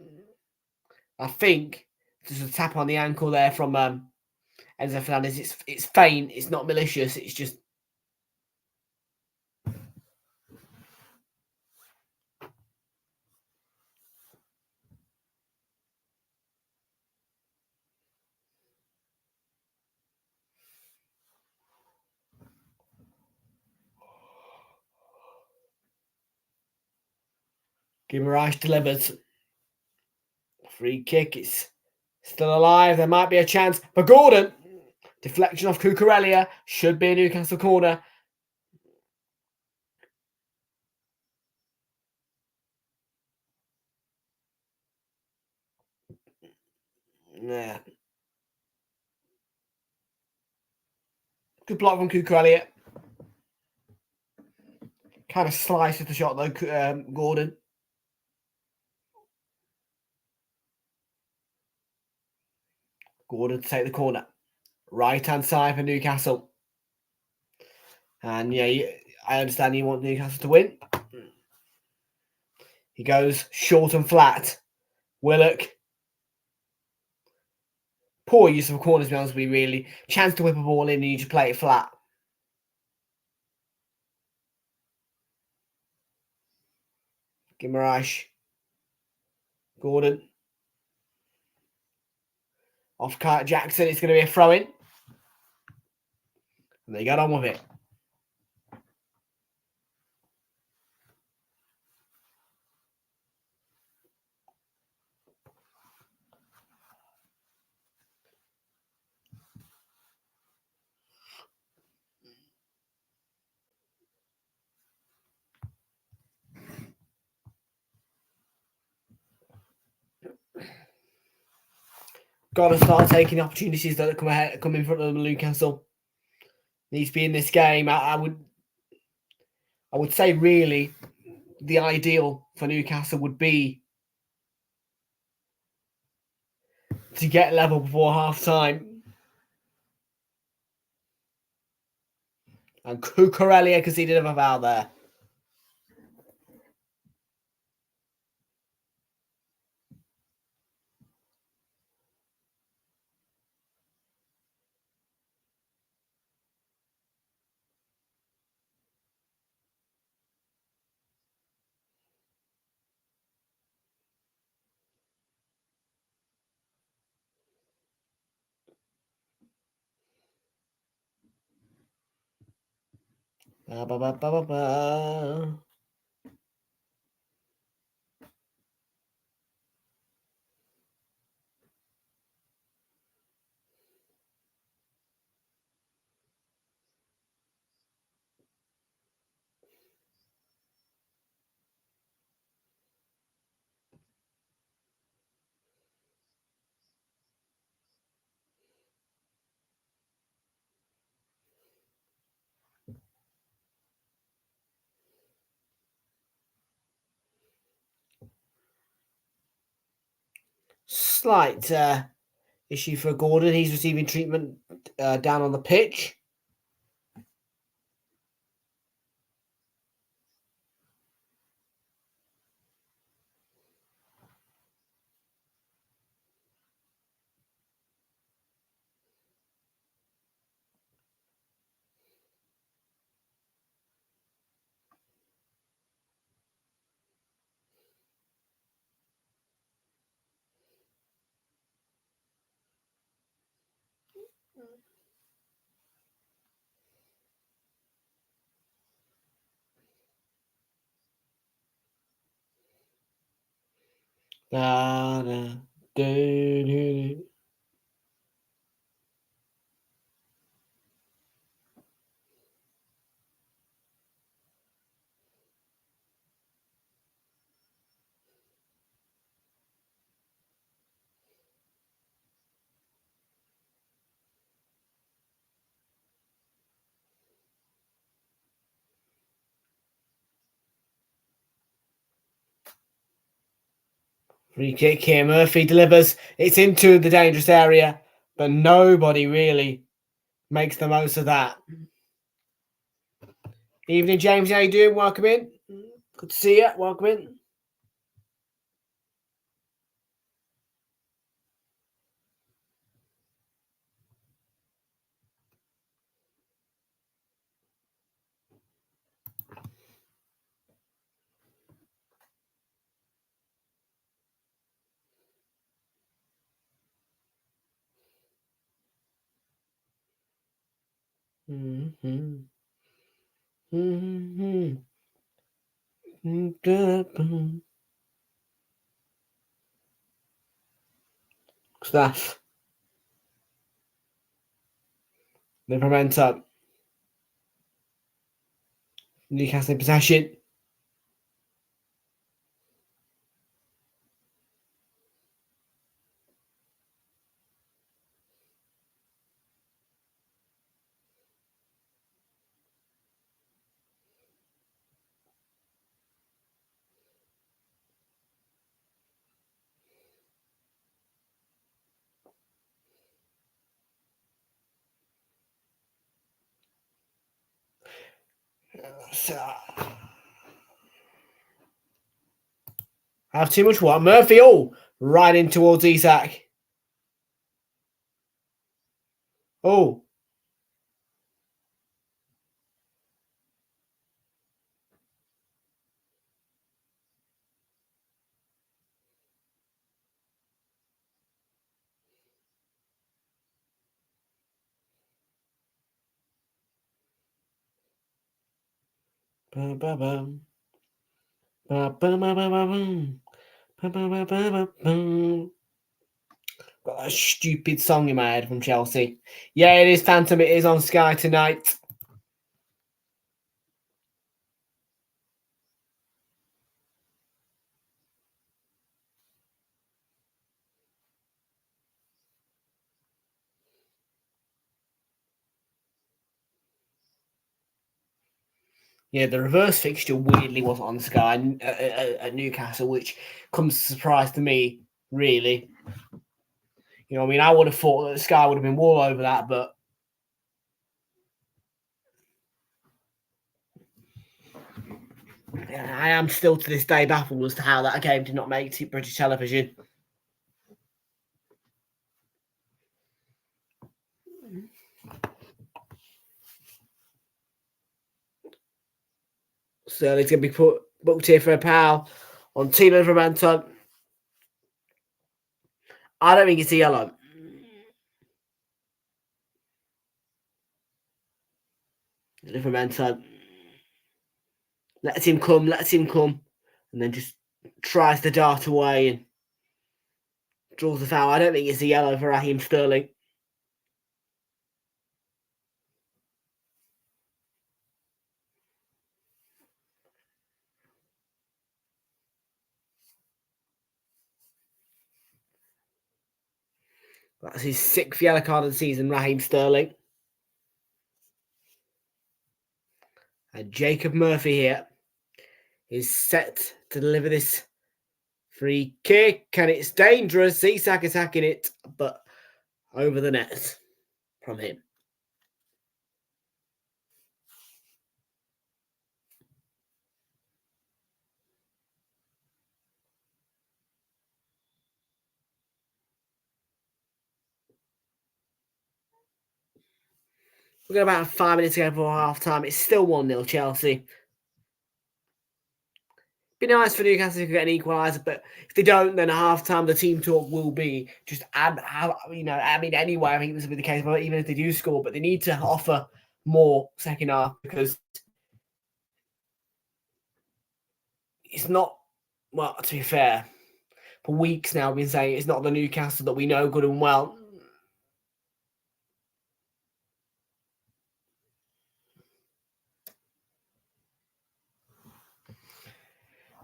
I think there's a tap on the ankle there from Enzo Fernandez. It's faint. It's not malicious. It's just Guimaraes delivers. Free kick. It's still alive. There might be a chance for Gordon. Deflection off Cucurella. Should be a Newcastle corner. Yeah. Good block from Cucurella. Kind of slices the shot though, Gordon. Gordon to take the corner. Right-hand side for Newcastle. And yeah, I understand you want Newcastle to win. He goes short and flat. Willock. Poor use of corners, to be honest with you, really. Chance to whip a ball in and you just play it flat. Guimaraes. Gordon. Off Kurt Jackson. It's going to be a throw-in. And they got on with it. Got to start taking opportunities that come in front of Newcastle. Needs to be in this game. I would say really the ideal for Newcastle would be to get level before half time. And Cucurella conceded a foul there. Ba, ba, ba, ba, ba, ba. Slight issue for Gordon. He's receiving treatment down on the pitch. Da, da, do, do. Free kick here. Murphy delivers. It's into the dangerous area, but nobody really makes the most of that. Evening, James. How you doing? Welcome in. Good to see you. Welcome in. Mm-hmm. Mm-hmm. Staff. The preventer. Newcastle in possession. Have too much what? Murphy, right in towards Isak. Oh. Ba-ba-bum. Ba-ba-ba-ba-ba-bum. Ba-ba-ba-ba-ba-bum. Got a stupid song in my head from Chelsea. Yeah, it is Phantom. It is on Sky tonight. Yeah, the reverse fixture weirdly wasn't on Sky at Newcastle, which comes as a surprise to me, really. You know, I mean, I would have thought that Sky would have been all over that, but I am still to this day baffled as to how that game did not make it British television. Sterling's going to be booked here for a foul on Tino Vermanton. I don't think it's a yellow. Vermanton lets him come, and then just tries to dart away and draws the foul. I don't think it's a yellow for Raheem Sterling. That's his 6th yellow card of the season, Raheem Sterling. And Jacob Murphy here is set to deliver this free kick, and it's dangerous. Isak attacking it, but over the net from him. We've got about 5 minutes to go before half time. It's still 1-0 Chelsea. Be nice for Newcastle to get an equaliser, but if they don't, then at half time the team talk will be just add. Anyway, I think this will be the case. But even if they do score, but they need to offer more second half because it's not. Well, to be fair, For weeks now, we've been saying it's not the Newcastle that we know good and well.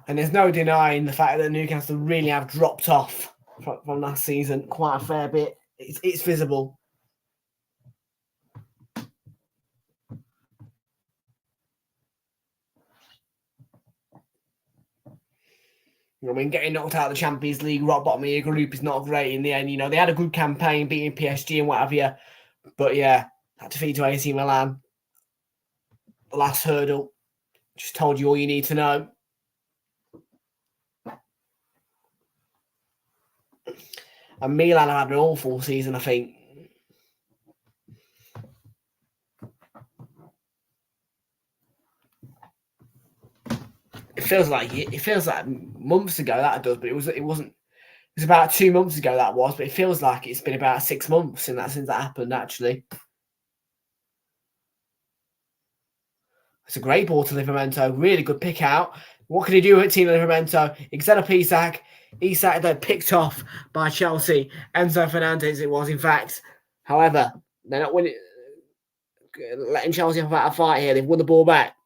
And there's no denying the fact that Newcastle really have dropped off from last season quite a fair bit. It's visible. I mean, getting knocked out of the Champions League, rock bottom of your group is not great in the end. You know, they had a good campaign, beating PSG and what have you. But yeah, that defeat to AC Milan, the last hurdle, just told you all you need to know. And Milan have had an awful season, I think. It feels like months ago that does, but it wasn't. It was about 2 months ago that was, but it feels like it's been about 6 months since that happened. Actually, it's a great ball to Livramento. Really good pick out. What can he do at Team Livramento? He can set up Isak. Isak then picked off by Chelsea. Enzo Fernandez. It was in fact. However, they're not winning. Letting Chelsea have a fight here. They've won the ball back.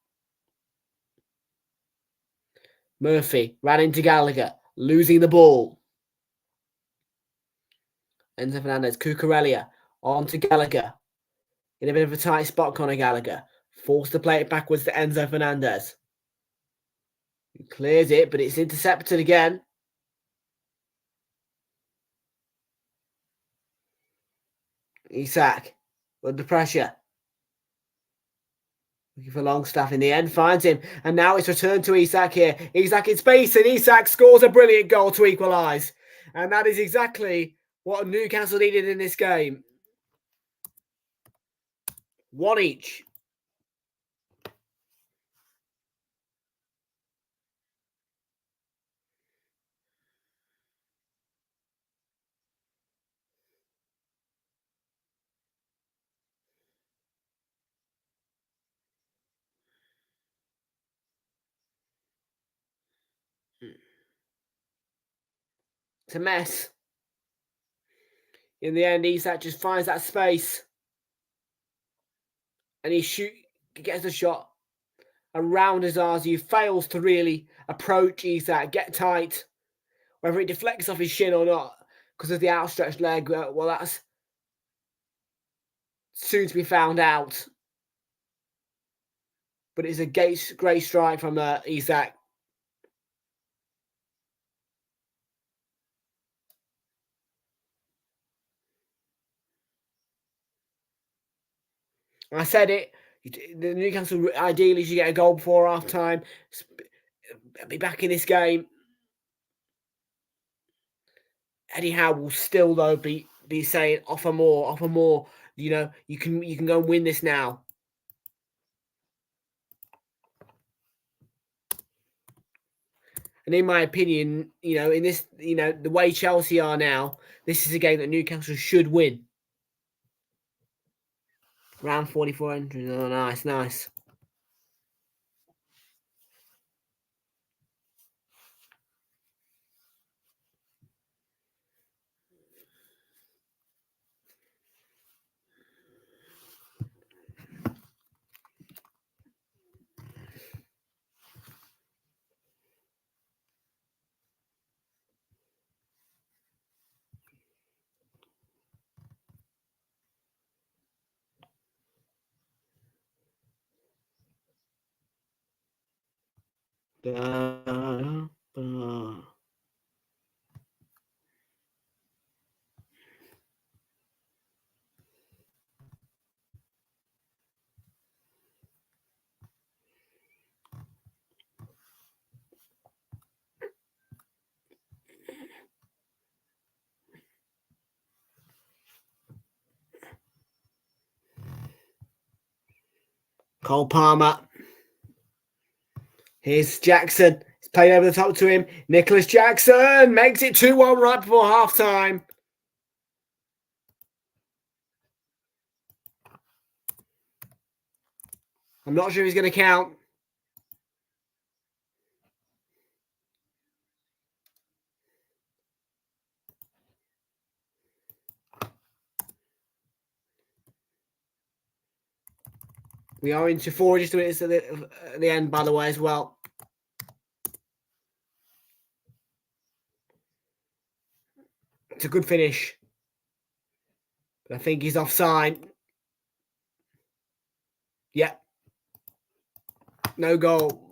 Murphy ran into Gallagher, losing the ball. Enzo Fernandez, Cucurella, on to Gallagher. In a bit of a tight spot, Conor Gallagher. Forced to play it backwards to Enzo Fernandez. He clears it, but it's intercepted again. Isak, under pressure. Looking for Longstaff in the end, finds him. And now it's returned to Isak here. Isak in space, and Isak scores a brilliant goal to equalise. And that is exactly what Newcastle needed in this game. One each. It's a mess. In the end, Isak just finds that space. And he gets a shot around Azazi, fails to really approach Isak, get tight. Whether it deflects off his shin or not, because of the outstretched leg, well, that's soon to be found out. But it's a great strike from Isak. I said it. The Newcastle ideally should get a goal before half time. Be back in this game. Eddie Howe will still though be saying offer more. You know, you can go and win this now. And in my opinion, you know, in this, you know, the way Chelsea are now, this is a game that Newcastle should win. Round 44 entries. Oh, nice. Cole Palmer. Here's Jackson. It's played over the top to him. Nicholas Jackson makes it 2-1 right before half time. I'm not sure if he's going to count. We are into 4 additional minutes at the end, by the way, as well. It's a good finish. But I think he's offside. Yeah. No goal.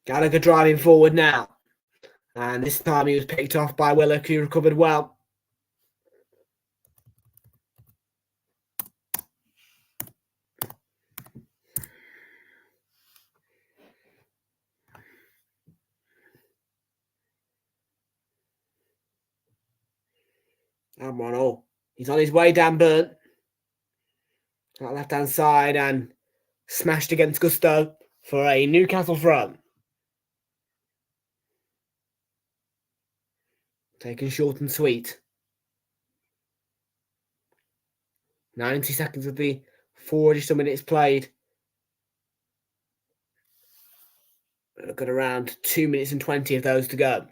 Gallagher driving forward now. And this time he was picked off by Willock, who recovered well. And he's on his way down Burnt. That left-hand side and smashed against Gusto for a Newcastle throw. Taken short and sweet. 90 seconds of the 4 additional minutes played. We've got around 2 minutes and 20 of those to go.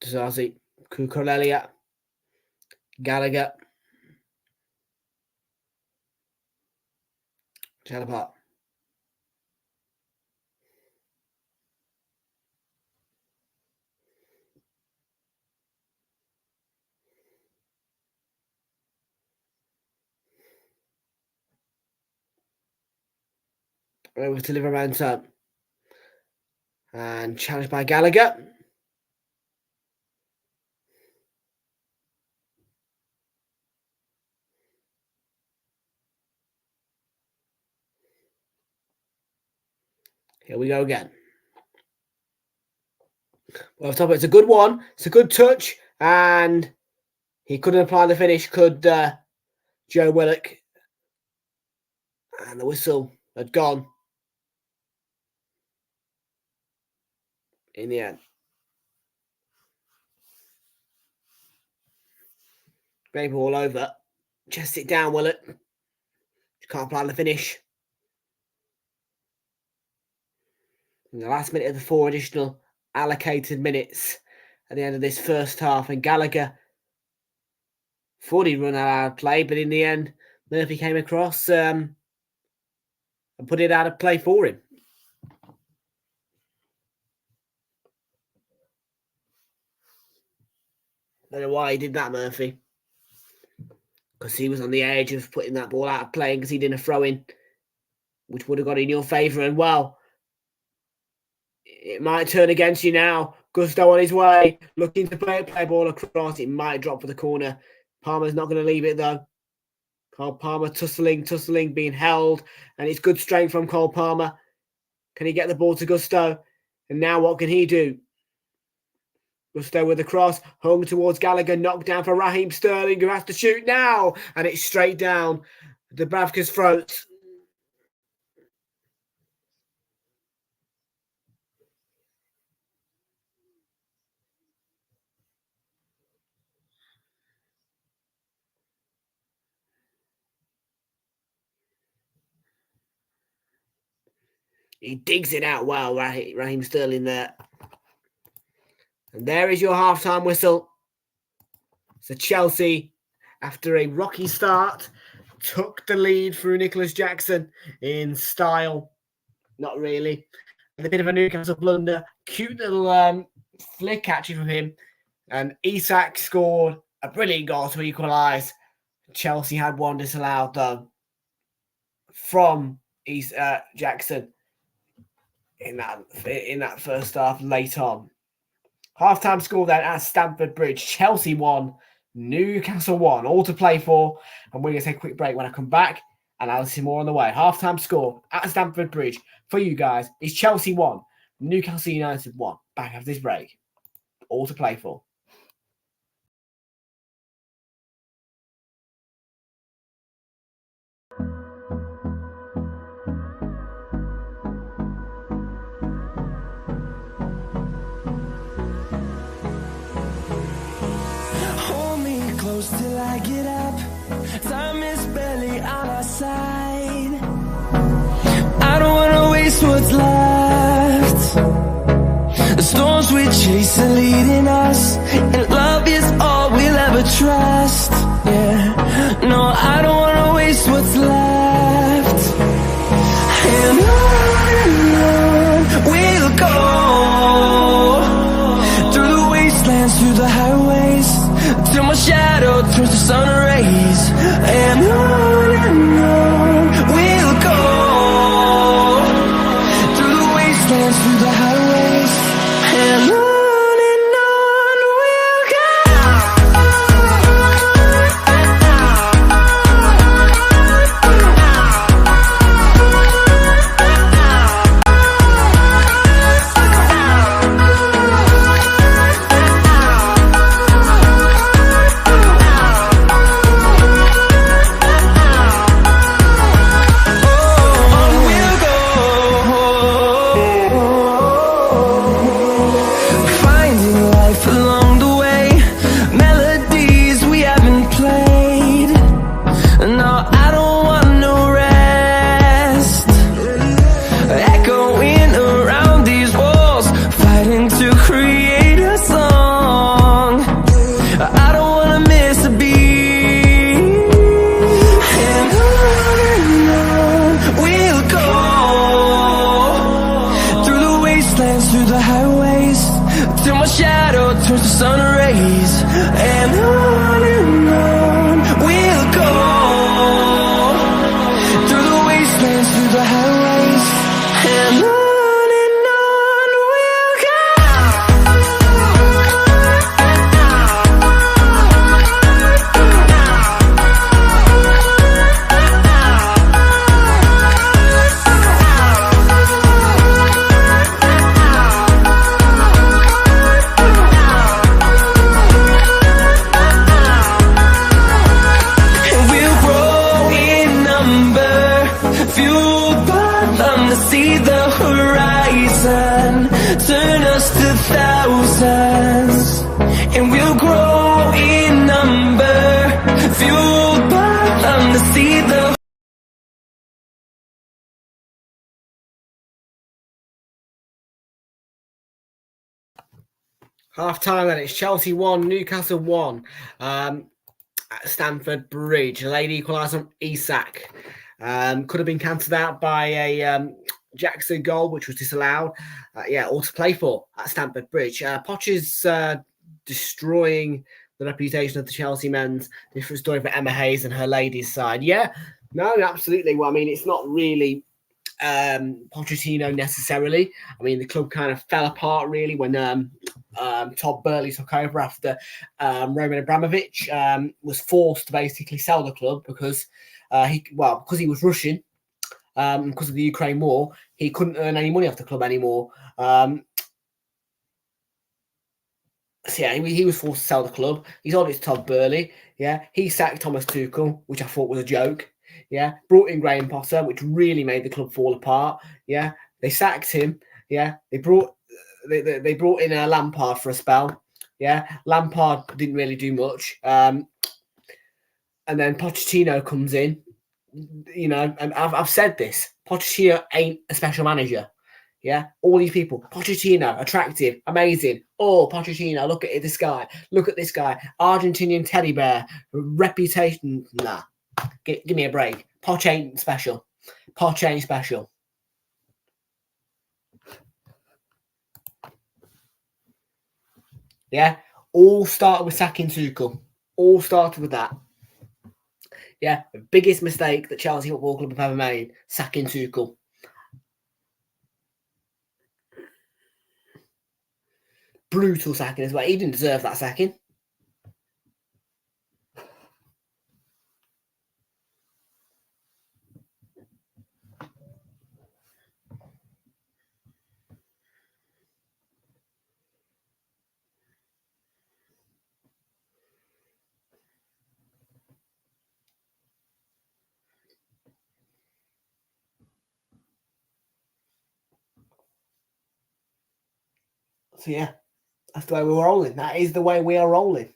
Zazi, Kukurelia, Gallagher, Chalapart. Over to Livermore and challenged by Gallagher. Here we go again. Well, top it's a good one. It's a good touch, and he couldn't apply the finish. Could Joe Willock? And the whistle had gone in the end. Baby all over. Chest it down, Willock. Can't apply the finish. In the last minute of the 4 additional allocated minutes at the end of this first half, and Gallagher thought he'd run out of play, but in the end, Murphy came across and put it out of play for him. Don't know why he did that, Murphy. Because he was on the edge of putting that ball out of play because he didn't throw in, which would have got in your favour. And well, it might turn against you now. Gusto on his way, looking to play ball across. It might drop for the corner. Palmer's not going to leave it though. Cole Palmer tussling, being held. And it's good strength from Cole Palmer. Can he get the ball to Gusto? And now what can he do? Gusto with the cross, hung towards Gallagher, knocked down for Raheem Sterling, who has to shoot now. And it's straight down Dubravka's throat. He digs it out well, Raheem Sterling there. And there is your half-time whistle. So Chelsea, after a rocky start, took the lead through Nicholas Jackson in style. Not really. A bit of a Newcastle blunder. Cute little flick actually from him. And Isak scored a brilliant goal to equalise. Chelsea had one disallowed though from Jackson in that first half late on. Half-time score then at Stamford Bridge. Chelsea 1, Newcastle 1. All to play for. And we're going to take a quick break. When I come back, and I'll see more on the way. Half-time score at Stamford Bridge for you guys is Chelsea 1, Newcastle United 1. Back after this break. All to play for. waste what's left. The storms we chase are leading us, and love is all we'll ever trust. Yeah, no, I don't wanna waste what's left. And on we'll go, through the wastelands, through the highways, till my shadow turns to sun rays. And on we'll go, through the wastelands, through the highways, and on we'll go. Through the highways, till my shadow turns to sun rays. And on we'll go, through the wastelands, through the highways, and on we'll go. See the horizon turn us to thousands, and we'll grow in number, fueled by them to see the. Half time then, it's Chelsea 1, Newcastle 1 at Stamford Bridge. A late equaliser from Isak. Could have been cancelled out by a Jackson goal, which was disallowed. All to play for at Stamford Bridge. Poch is destroying the reputation of the Chelsea men's. Different story for Emma Hayes and her ladies' side. Yeah, no, absolutely. Well, I mean, it's not really Pochettino necessarily. I mean, the club kind of fell apart really when Todd Burley took over after Roman Abramovich was forced to basically sell the club because because he was Russian, because of the Ukraine war, he couldn't earn any money off the club anymore. He was forced to sell the club. He sold it to Todd Burley. Yeah, he sacked Thomas Tuchel, which I thought was a joke. Yeah, brought in Graham Potter, which really made the club fall apart. Yeah, they sacked him. Yeah, they brought in Lampard for a spell. Yeah, Lampard didn't really do much. And then Pochettino comes in. You know, and I've said this. Pochettino ain't a special manager. Yeah, all these people. Pochettino, attractive, amazing. Oh, Pochettino, look at this guy. Look at this guy. Argentinian teddy bear, reputation. Nah, give me a break. Poch ain't special. Poch ain't special. Yeah, all started with sacking Tuchel. All started with that. Yeah, the biggest mistake that Chelsea Football Club have ever made, sacking Tuchel. Brutal sacking as well. He didn't deserve that sacking. So yeah, that's the way we were rolling. That is the way we are rolling.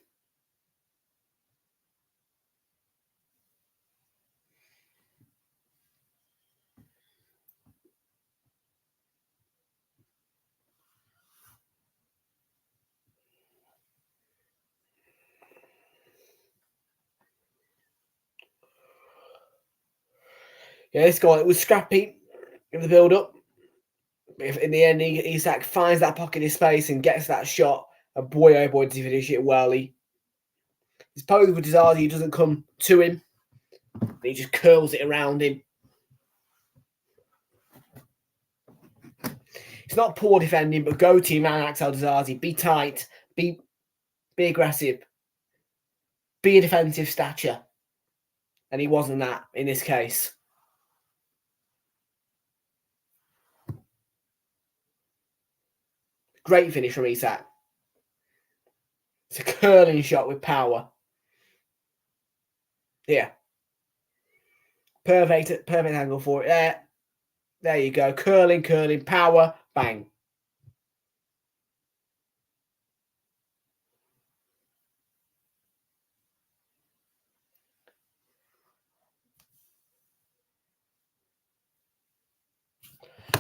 Yeah, this guy, it was scrappy in the build-up. In the end, Isak finds that pocket in space and gets that shot. And boy, oh boy, does he finish it well. His pose with Dizazi doesn't come to him. He just curls it around him. It's not poor defending, but go team man, Axel Dizazi. Be tight. Be aggressive. Be a defensive stature. And he wasn't that in this case. Great finish from Isak. It's a curling shot with power. Yeah. Perfect angle for it. There you go. Curling, power, bang.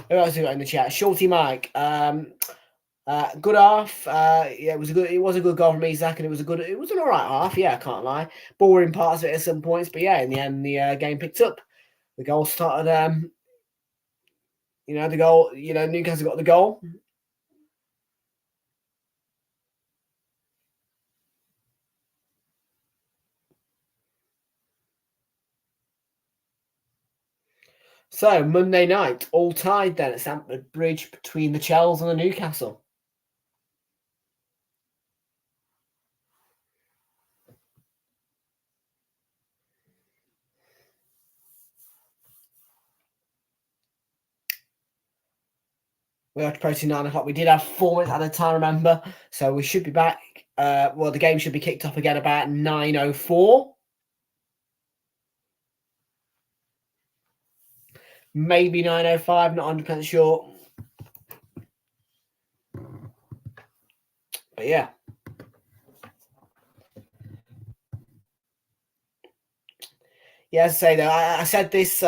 Who else have we got in the chat? Shorty Mike. Good half. Yeah, it was a good goal from Isak, and it was an alright half. Yeah, I can't lie. Boring parts of it at some points, but yeah, in the end, the game picked up. The goal started. The goal. Newcastle got the goal. So Monday night, all tied then at Stamford Bridge between the Chelsea and the Newcastle. We are approaching 9 o'clock. We did have 4 minutes at a time, remember? So we should be back. The game should be kicked off again about 9:04. Maybe 9:05, not 100% sure. But yeah. Yeah, as I say, though, I said this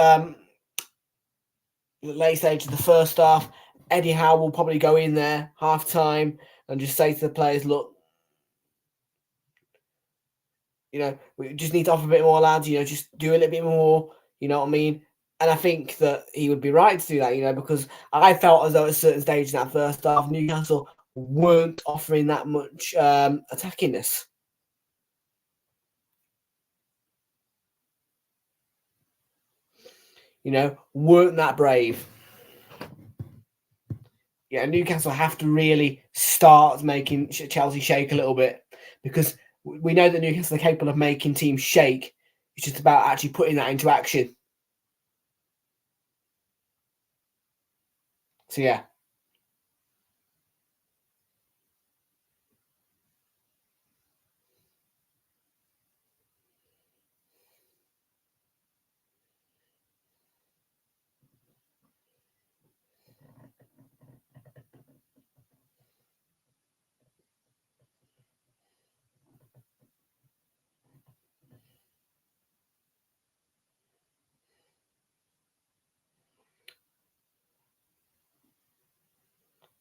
late stage of the first half. Eddie Howe will probably go in there half-time and just say to the players, look, we just need to offer a bit more, lads, just do a little bit more, you know what I mean? And I think that he would be right to do that, because I felt as though at a certain stage in that first half, Newcastle weren't offering that much attackingness. Weren't that brave. Yeah, Newcastle have to really start making Chelsea shake a little bit, because we know that Newcastle are capable of making teams shake. It's just about actually putting that into action. So, yeah.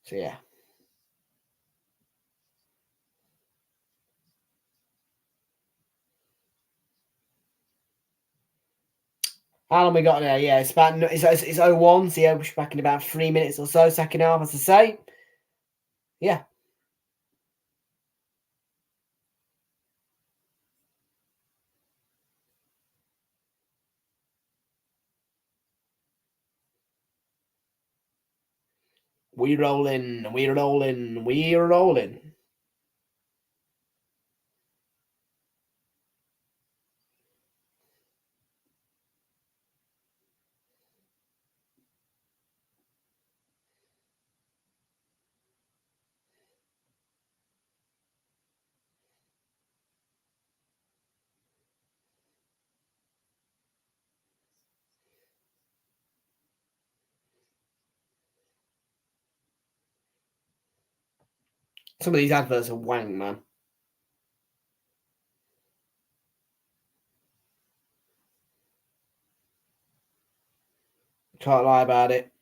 So, yeah. How long we got now? Yeah, it's 0-1. So, yeah, we're back in about 3 minutes or so, second half, as I say. Yeah. We're rolling. Some of these adverts are wank, man. Can't lie about it.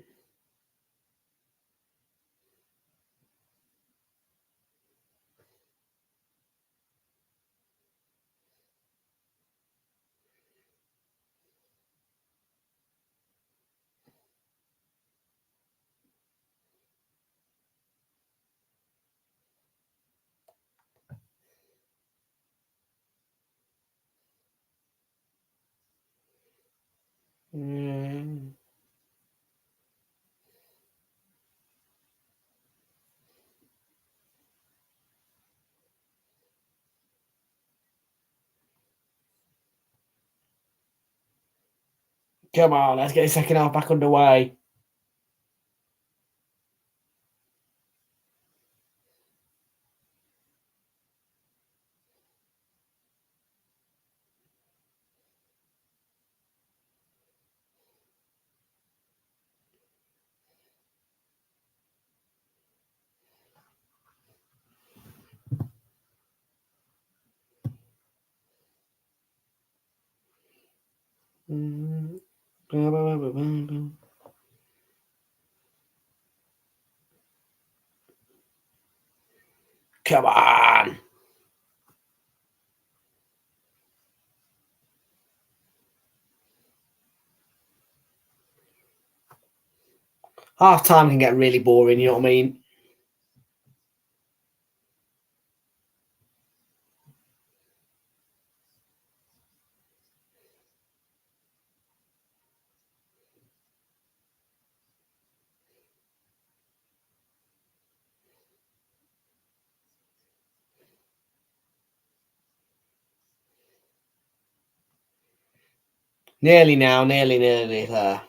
Mm. Come on, let's get the second half back underway. Mm. Come on. Half time can get really boring, you know what I mean? Nearly now, nearly there.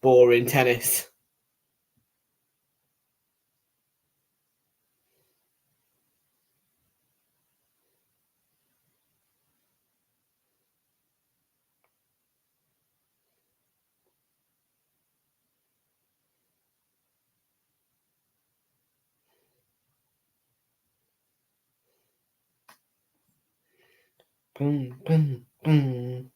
Boring tennis. Boom, boom, boom.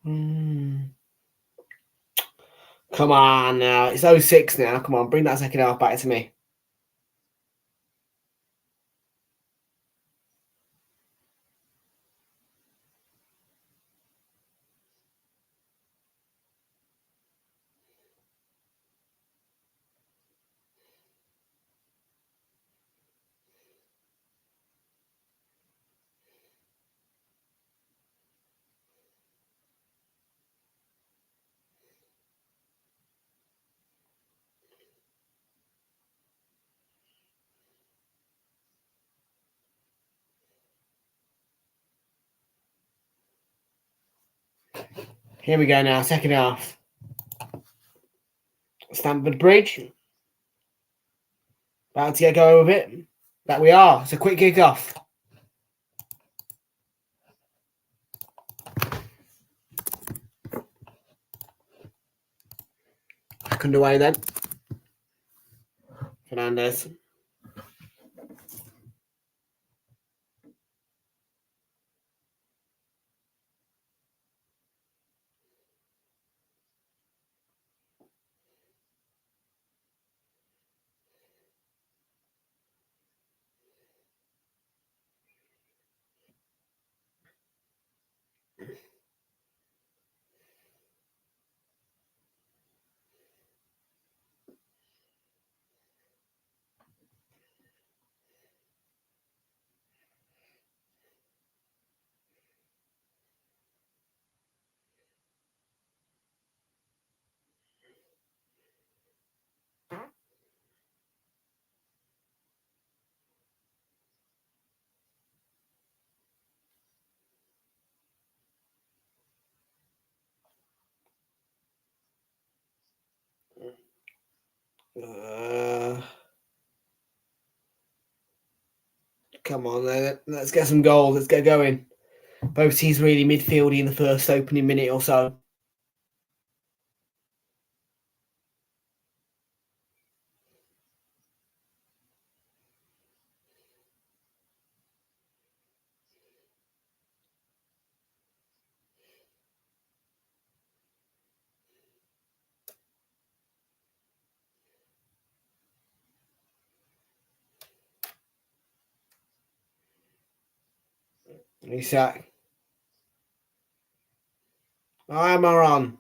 Mm. Come on now. It's 06 now. Come on, bring that second half back to me. Here we go now, second half. Stamford Bridge. About to get going with it. That we are. It's a quick kick off. Back underway then. Fernandez. Come on, let's get some goals. Let's get going. Both teams really midfieldy in the first opening minute or so. Isak. I'm on.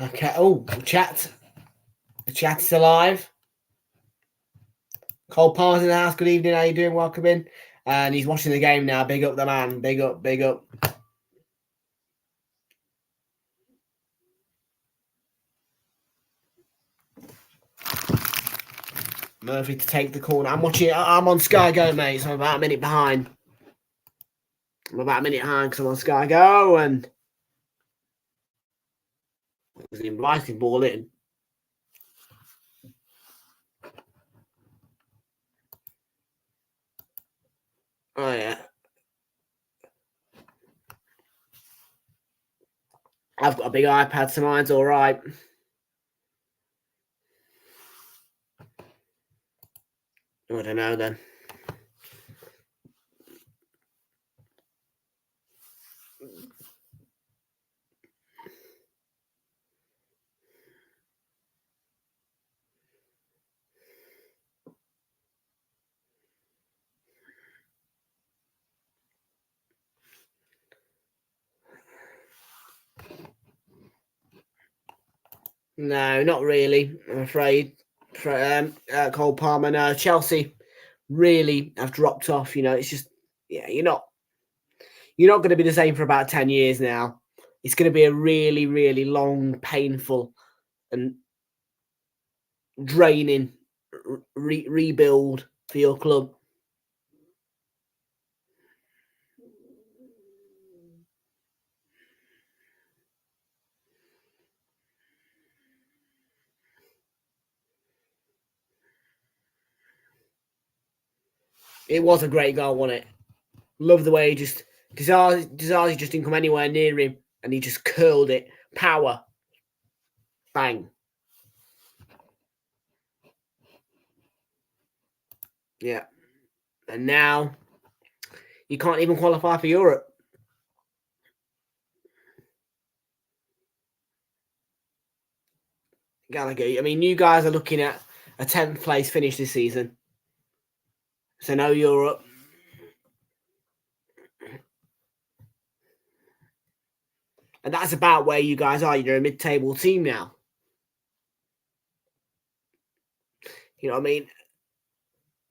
Okay. Oh, chat. The chat's alive. Cole Palmer's in the house. Good evening. How you doing? Welcome in. And he's watching the game now. Big up the man. Big up. Big up. Murphy to take the corner. I'm on Sky Go, mate. So I'm about a minute behind. I'm about a minute behind because I'm on Sky Go and it was the inviting ball in. Oh yeah. I've got a big iPad, so mine's all right. I don't know then. No, not really. I'm afraid. Cole Palmer. No, Chelsea really have dropped off. You know, it's just you're not going to be the same for about 10 years now. It's going to be a really, really long, painful, and draining rebuild for your club. It was a great goal, wasn't it? Love the way he just Disasi just didn't come anywhere near him, and he just curled it. Power, bang. Yeah, and now you can't even qualify for Europe. Gallagher. I mean, you guys are looking at a 10th place finish this season, so no Europe. And that's about where you guys are. You're a mid-table team now. You know what I mean?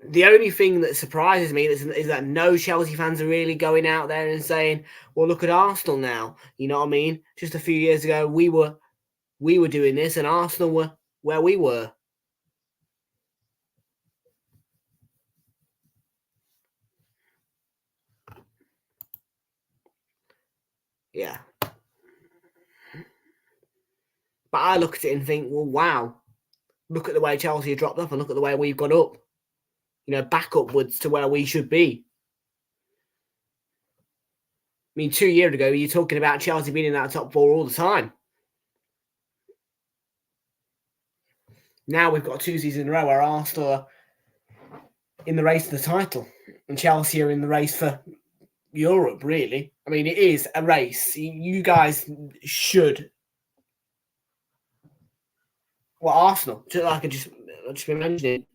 The only thing that surprises me is that no Chelsea fans are really going out there and saying, well, look at Arsenal now. You know what I mean? Just a few years ago, we were doing this and Arsenal were where we were. Yeah. But I look at it and think, well, wow. Look at the way Chelsea dropped off and look at the way we've gone up. You know, back upwards to where we should be. I mean, 2 years ago, you're talking about Chelsea being in that top four all the time. Now we've got 2 seasons in a row where Arsenal are in the race for the title and Chelsea are in the race for Europe, really. I mean, it is a race. You guys should. Well, Arsenal, I could just be mentioning.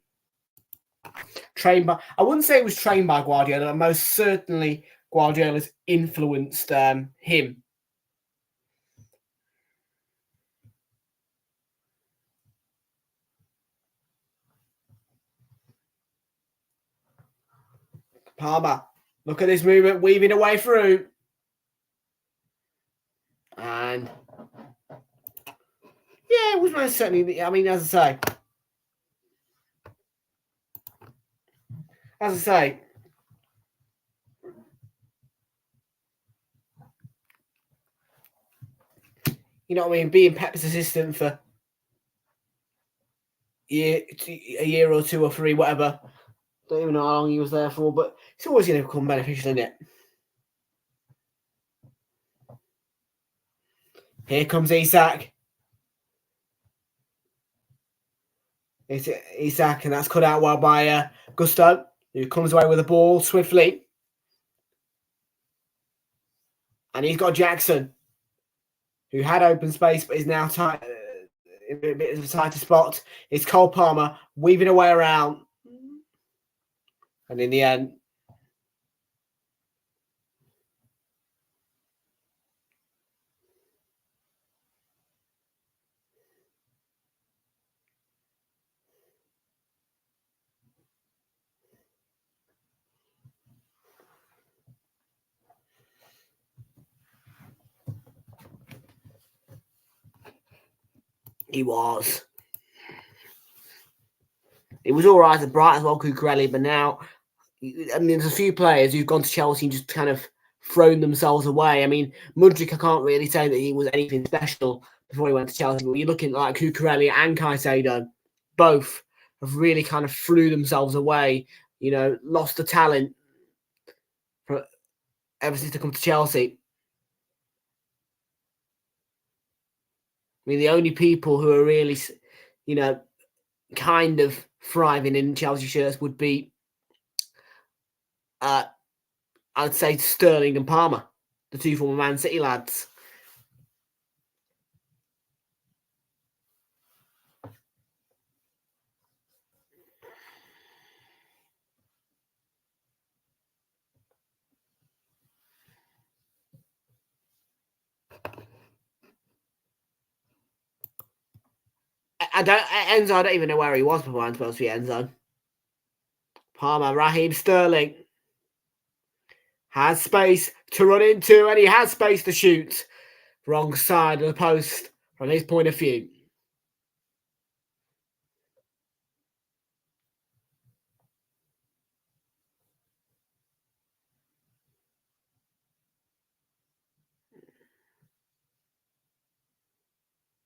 Trained by, I wouldn't say it was trained by Guardiola, but most certainly Guardiola's influenced him. Palmer, look at this movement, weaving away through. And Yeah, it was most certainly. I mean, as I say, you know what I mean. Being Pep's assistant for a year or 2 or 3, whatever. Don't even know how long he was there for, but it's always going to become beneficial, isn't it? Here comes Isak. Isak, and that's cut out well by Gusto, who comes away with the ball swiftly. And he's got Jackson, who had open space, but is now tight, in a bit of a tighter spot. It's Cole Palmer weaving away around. And in the end, he was all right at Brighton as well, Cucurelli, but now, I mean, there's a few players who've gone to Chelsea and just kind of thrown themselves away. I mean, Mudryk, I can't really say that he was anything special before he went to Chelsea, but you're looking like Cucurelli and Caicedo, both have really kind of threw themselves away, you know, lost the talent ever since they come to Chelsea. I mean, the only people who are really, you know, kind of thriving in Chelsea shirts would be, I'd say, Sterling and Palmer, the two former Man City lads. Enzo, I don't even know where he was before I'm supposed to be Enzo. Palmer, Raheem Sterling has space to run into, and he has space to shoot. Wrong side of the post from his point of view.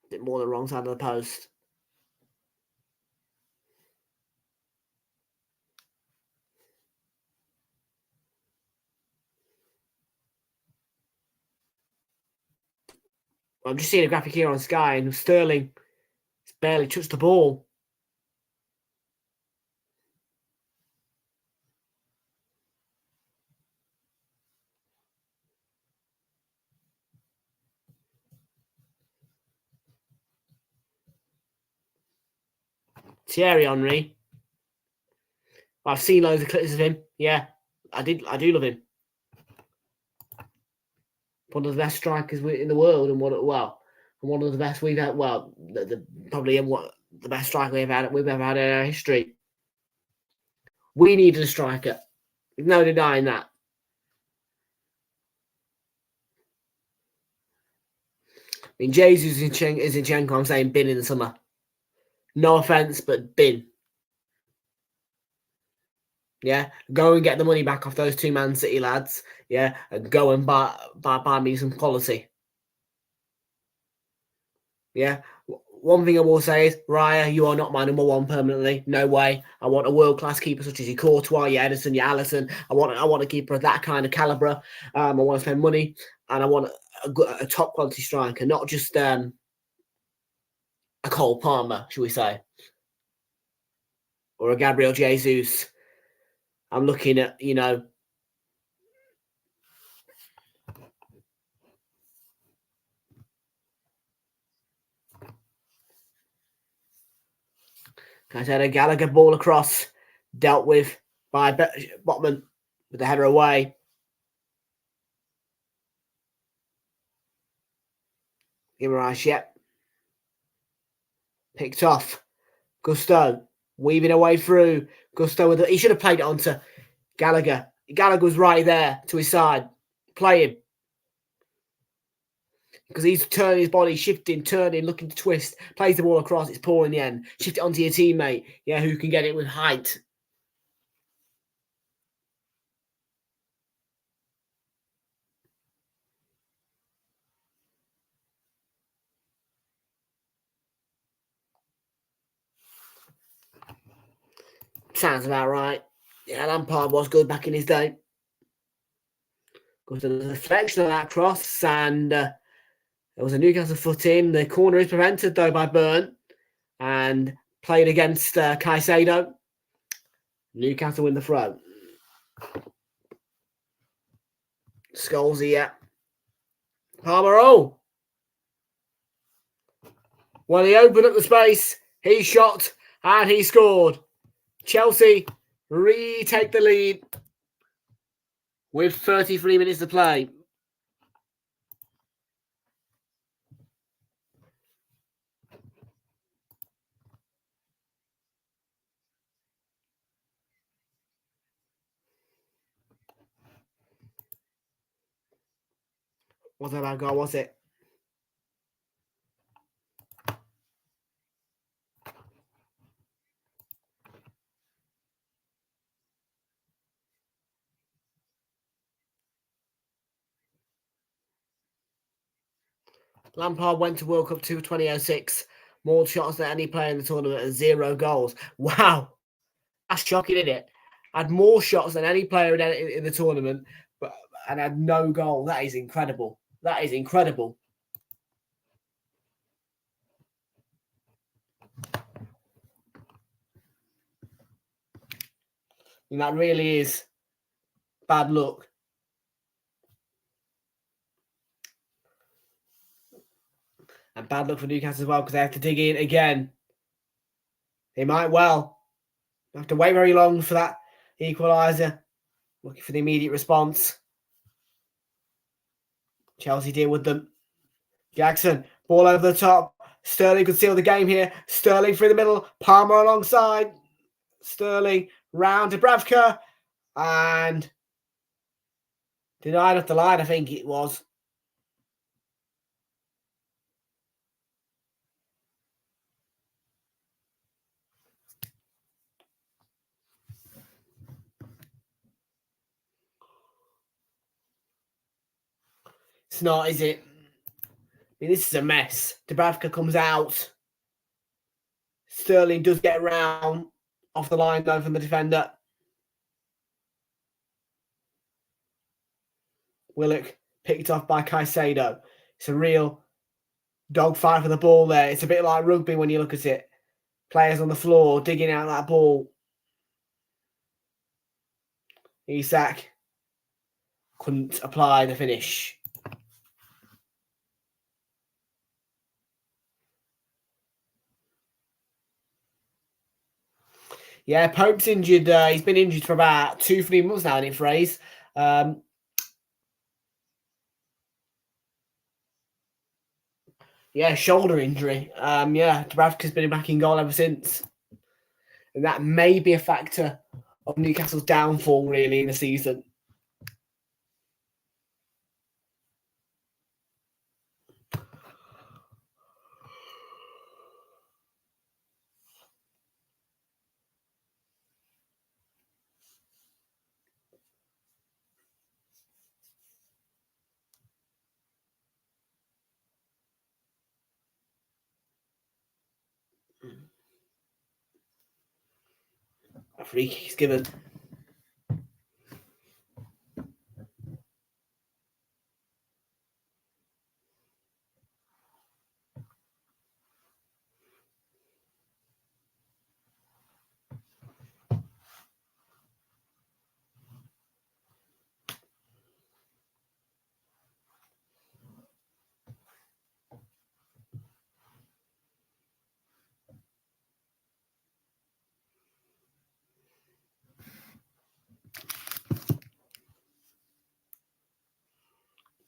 A bit more the wrong side of the post. I'm just seeing a graphic here on Sky, and Sterling has barely touched the ball. Thierry Henry. I've seen loads of clips of him. Yeah, I do love him. One of the best strikers in the world, and one of the best we've had. Well, probably the best striker we've ever had in our history. We needed a striker. No denying that. I mean, Jesus Zinchenko, I'm saying bin in the summer. No offense, but bin. Yeah, go and get the money back off those two Man City lads. Yeah, and go and buy me some quality. Yeah, one thing I will say is, Raya, you are not my number one permanently. No way. I want a world-class keeper such as your Courtois, your Edison, your Alisson. I want a keeper of that kind of calibre. I want to spend money, and I want a top quality striker, not just a Cole Palmer, should we say, or a Gabriel Jesus. I'm looking at, you know, I said a Gallagher ball across, dealt with by Botman with the header away. Guimaraes, yep. Picked off. Gusto weaving away through. Gusto he should have played it onto Gallagher. Gallagher was right there to his side. Play him. because he's turning his body, shifting, turning, looking to twist, plays the ball across, it's poor in the end. Shift it onto your teammate, yeah, who can get it with height. Sounds about right. Yeah, Lampard was good back in his day. Goes to the deflection of that cross, and there was a Newcastle foot in. The corner is prevented, though, by Burn, and played against Caicedo. Newcastle win the throw. Scholes here. Palmer, oh! Well, he opened up the space, he shot, and he scored. Chelsea retake the lead with 33 minutes to play. Wasn't that goal, was it? Lampard went to World Cup 2 2006. More shots than any player in the tournament and 0 goals. Wow. That's shocking, isn't it? Had more shots than any player in the tournament, and had no goal. That is incredible. That is incredible. And that really is bad luck. And bad luck for Newcastle as well, because they have to dig in again. They might well have to wait very long for that equaliser. Looking for the immediate response. Chelsea deal with them. Jackson, ball over the top. Sterling could seal the game here. Sterling through the middle. Palmer alongside. Sterling round to Bravka. And denied off the line, I think it was. It's not, is it? I mean, this is a mess. Dubravka comes out. Sterling does get around off the line, though, from the defender. Willock picked off by Caicedo. It's a real dogfight for the ball there. It's a bit like rugby when you look at it. Players on the floor digging out that ball. Isak couldn't apply the finish. Yeah, Pope's injured. He's been injured for about 2-3 months now, isn't it, Fraser? Yeah, shoulder injury. Yeah, Dubravka's been back in goal ever since. And that may be a factor of Newcastle's downfall, really, in the season. A free kick is given.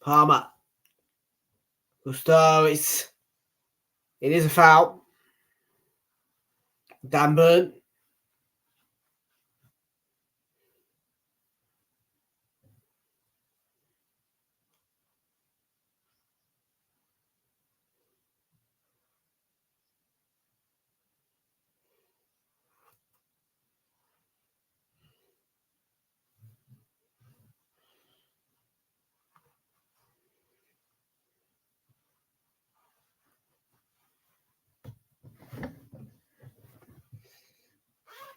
Palmer. Gusto, it is a foul. Dan Burn.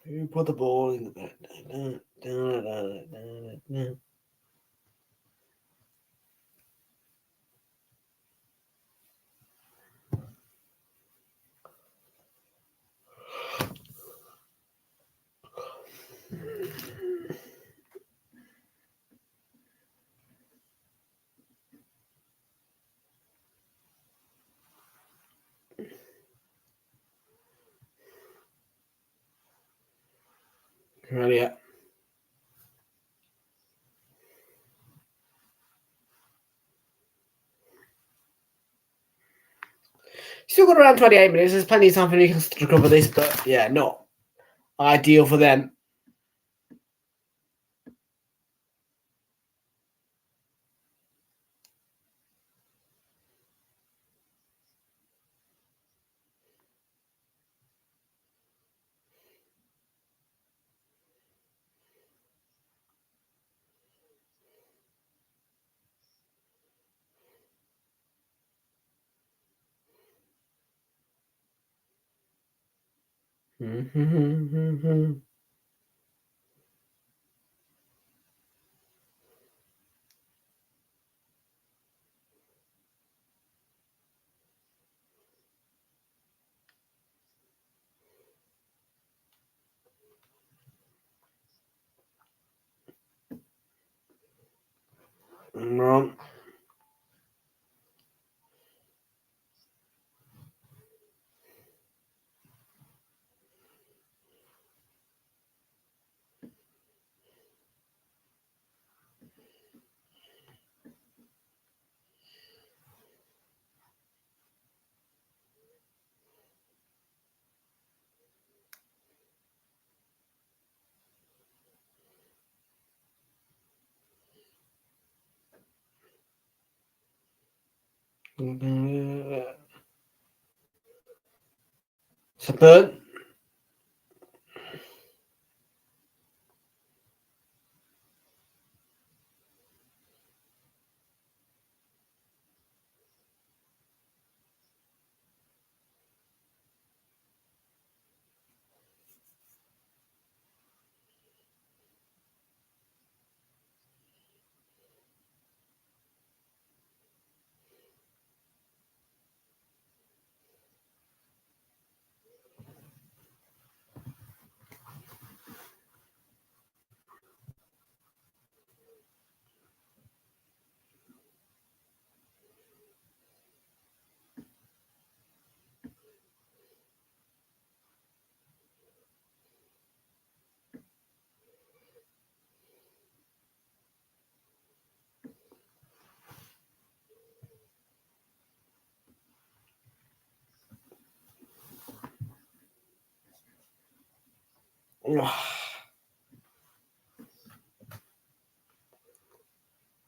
Who put the ball in the back? Right, yeah. Still got around 28 minutes. There's plenty of time for Newcastle to recover this, but yeah, not ideal for them. Wrong. It's a burn.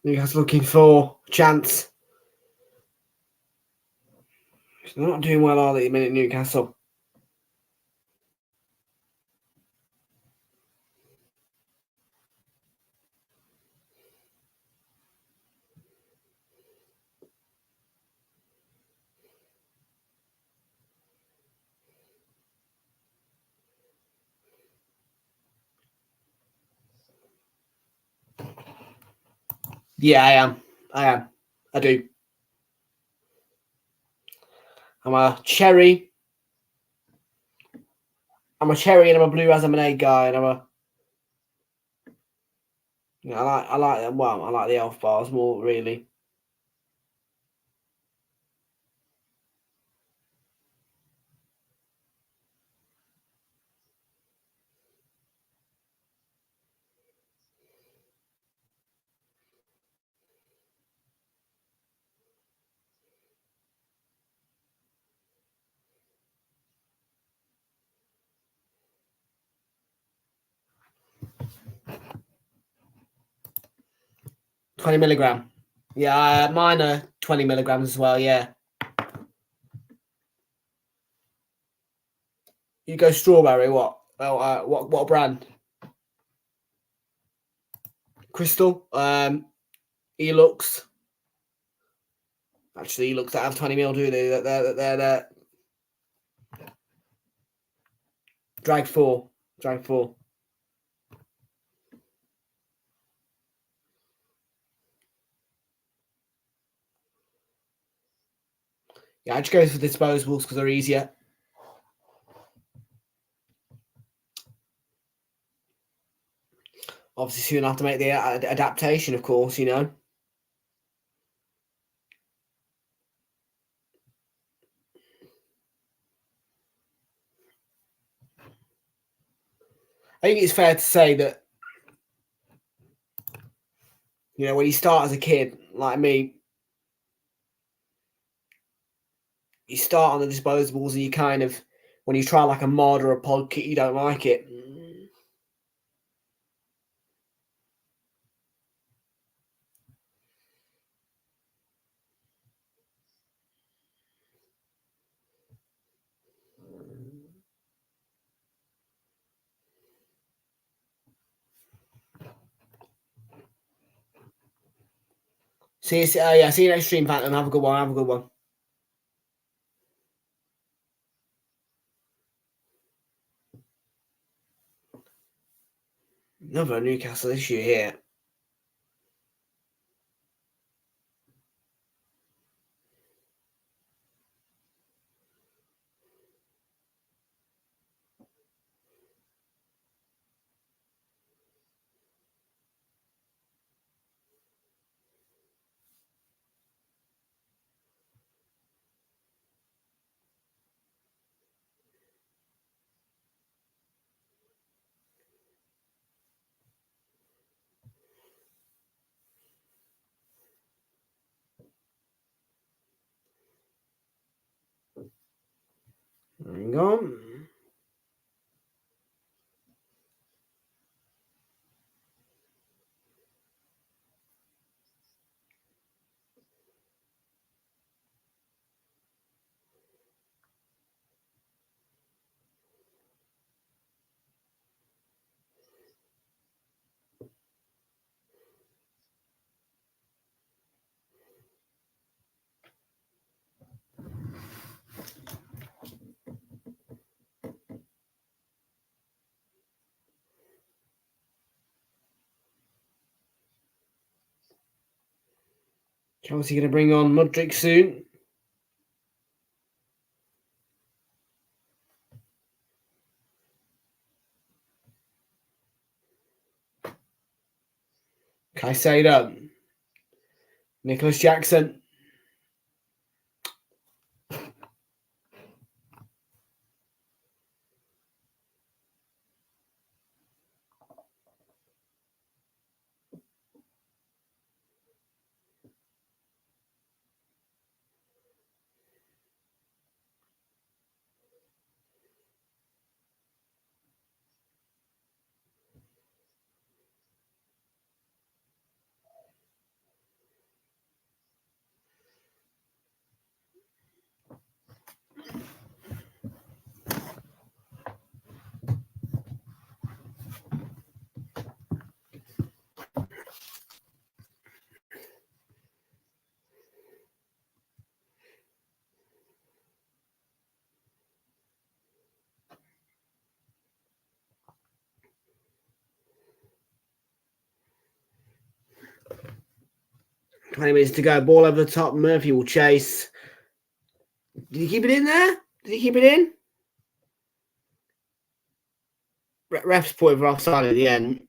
Newcastle looking for a chance. They're not doing well, are they, at the minute, Newcastle? Yeah, I am. I do. I'm a cherry and I'm a blue Razamanade guy, and I like the elf bars more, really. $20 milligram. Yeah, mine are 20 milligrams as well. Yeah. You go strawberry. What? Well, what brand? Crystal. Elux. Actually, Elux that have 20 mil, do they? They're Drag 4. Drag 4. Yeah, I just go for disposables because they're easier. Obviously, soon have to make the adaptation, of course, you know. I think it's fair to say that, you know, when you start as a kid, like me, you start on the disposables and you kind of, when you try like a mod or a pod kit, you don't like it. See you next stream, Phantom. Have a good one. Have a good one. Another Newcastle issue here. Hang on. Chelsea going to bring on Mudrick soon. Caicedo. Nicholas Jackson. Twenty minutes to go. Ball over the top. Murphy will chase. Did he keep it in there? Did he keep it in? Ref's put it offside at the end.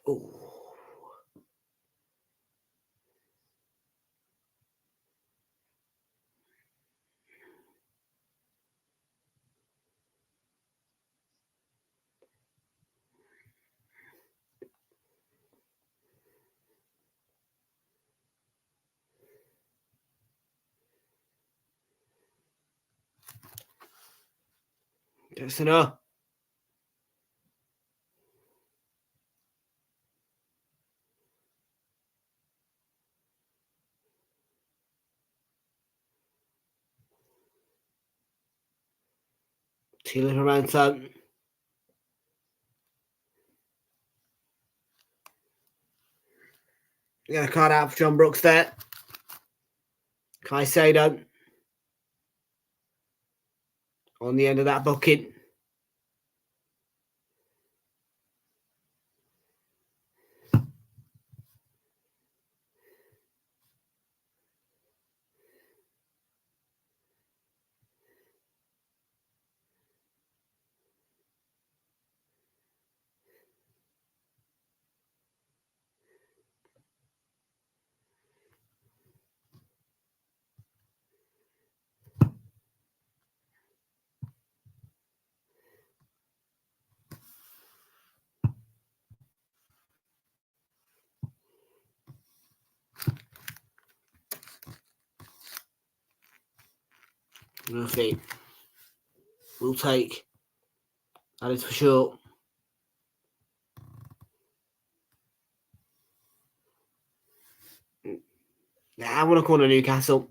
Oh. Just enough. Chile Pimento. Got a card out for John Brooks there. Caicedo on the end of that booking. Murphy will take. That is for sure. I want to corner Newcastle.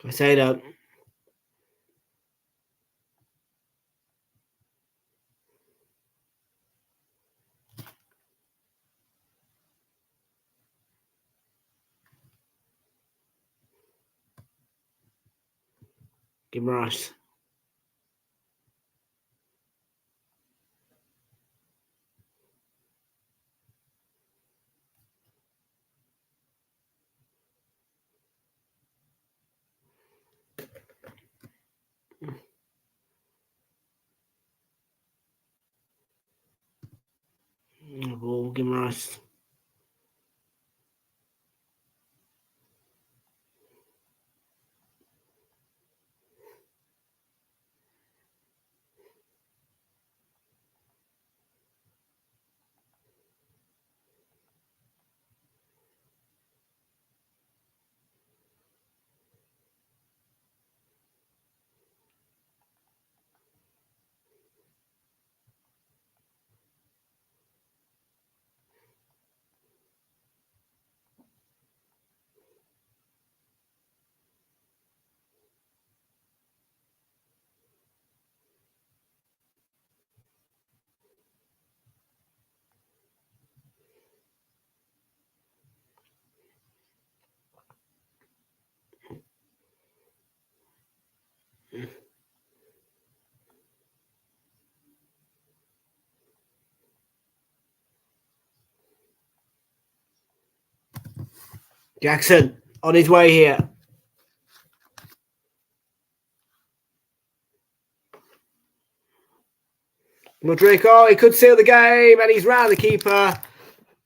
Caicedo. Give him Rice. Ball, give him Rice. Jackson on his way here. Mudryk, oh, he could seal the game, and he's round the keeper.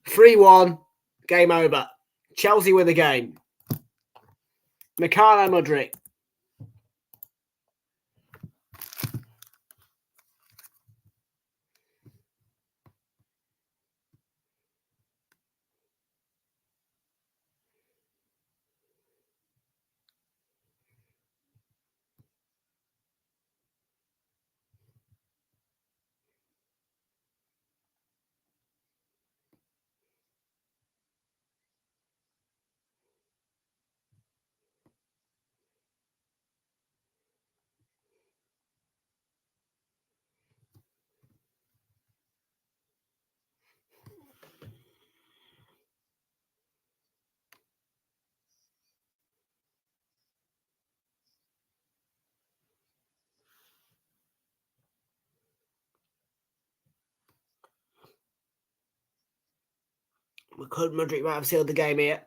3-1. Game over. Chelsea win the game. Mikhailo Mudryk. Mudryk might have sealed the game here.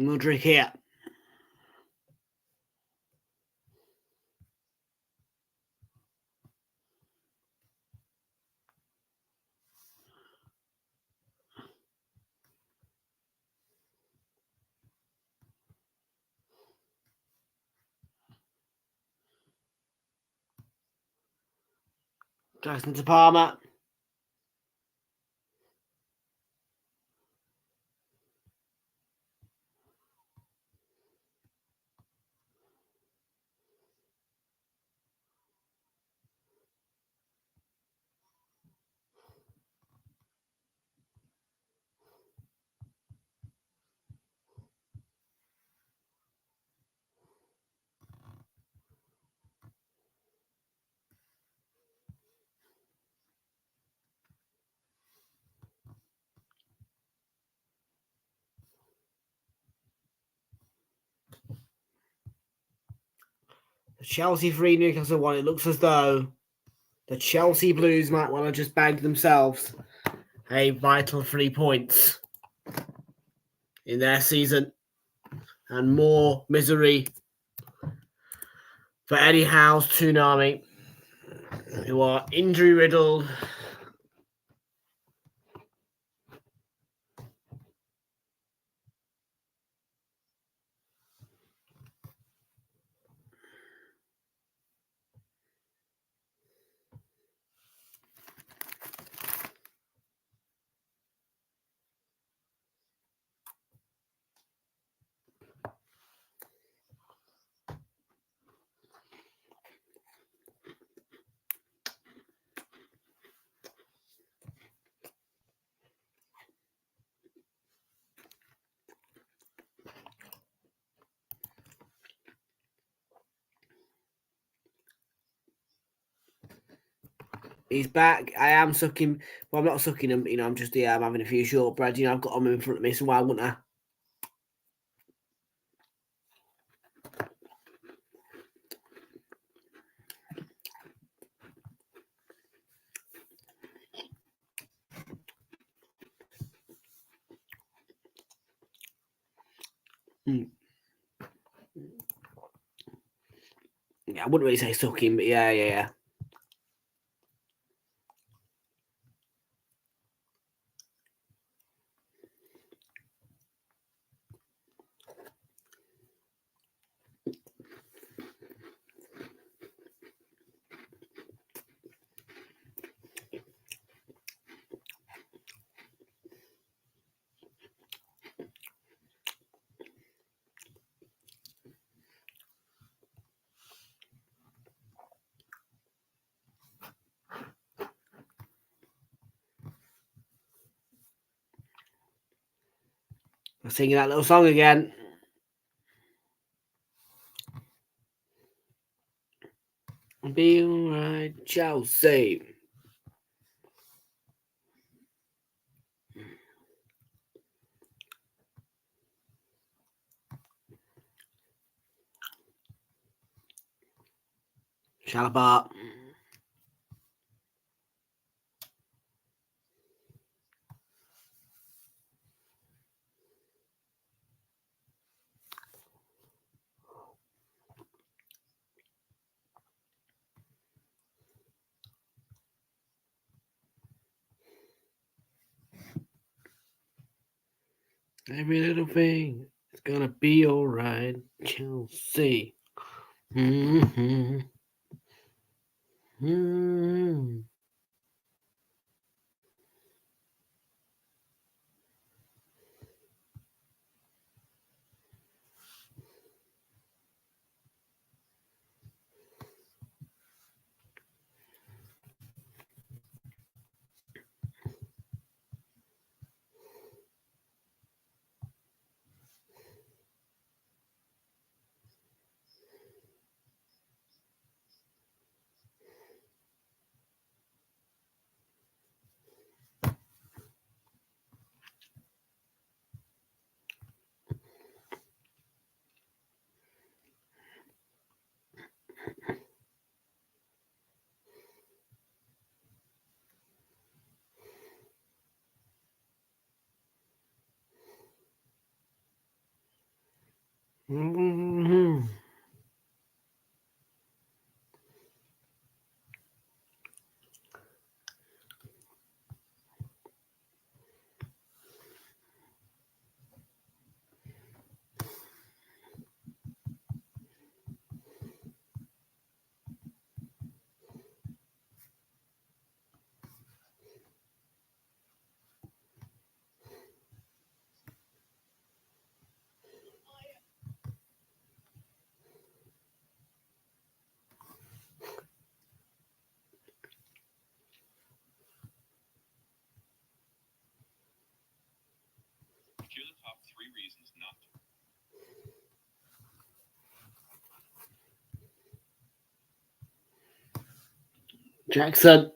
Mudryk here. Jackson to Palmer. Chelsea 3, Newcastle 1. It looks as though the Chelsea Blues might well have just bagged themselves a vital 3 points in their season. And more misery for Eddie Howe's Toonami, who are injury-riddled. He's back. I am sucking. Well, I'm not sucking him. I'm just I'm having a few shortbreads. I've got them in front of me, so why wouldn't I? Yeah, I wouldn't really say sucking, but yeah. I'm singing that little song again. Be alright, Chelsea. Shalaba. Every little thing is gonna be alright, Chelsea. Mm-hmm. Mm-hmm. Here are the top 3 reasons not to. Jackson.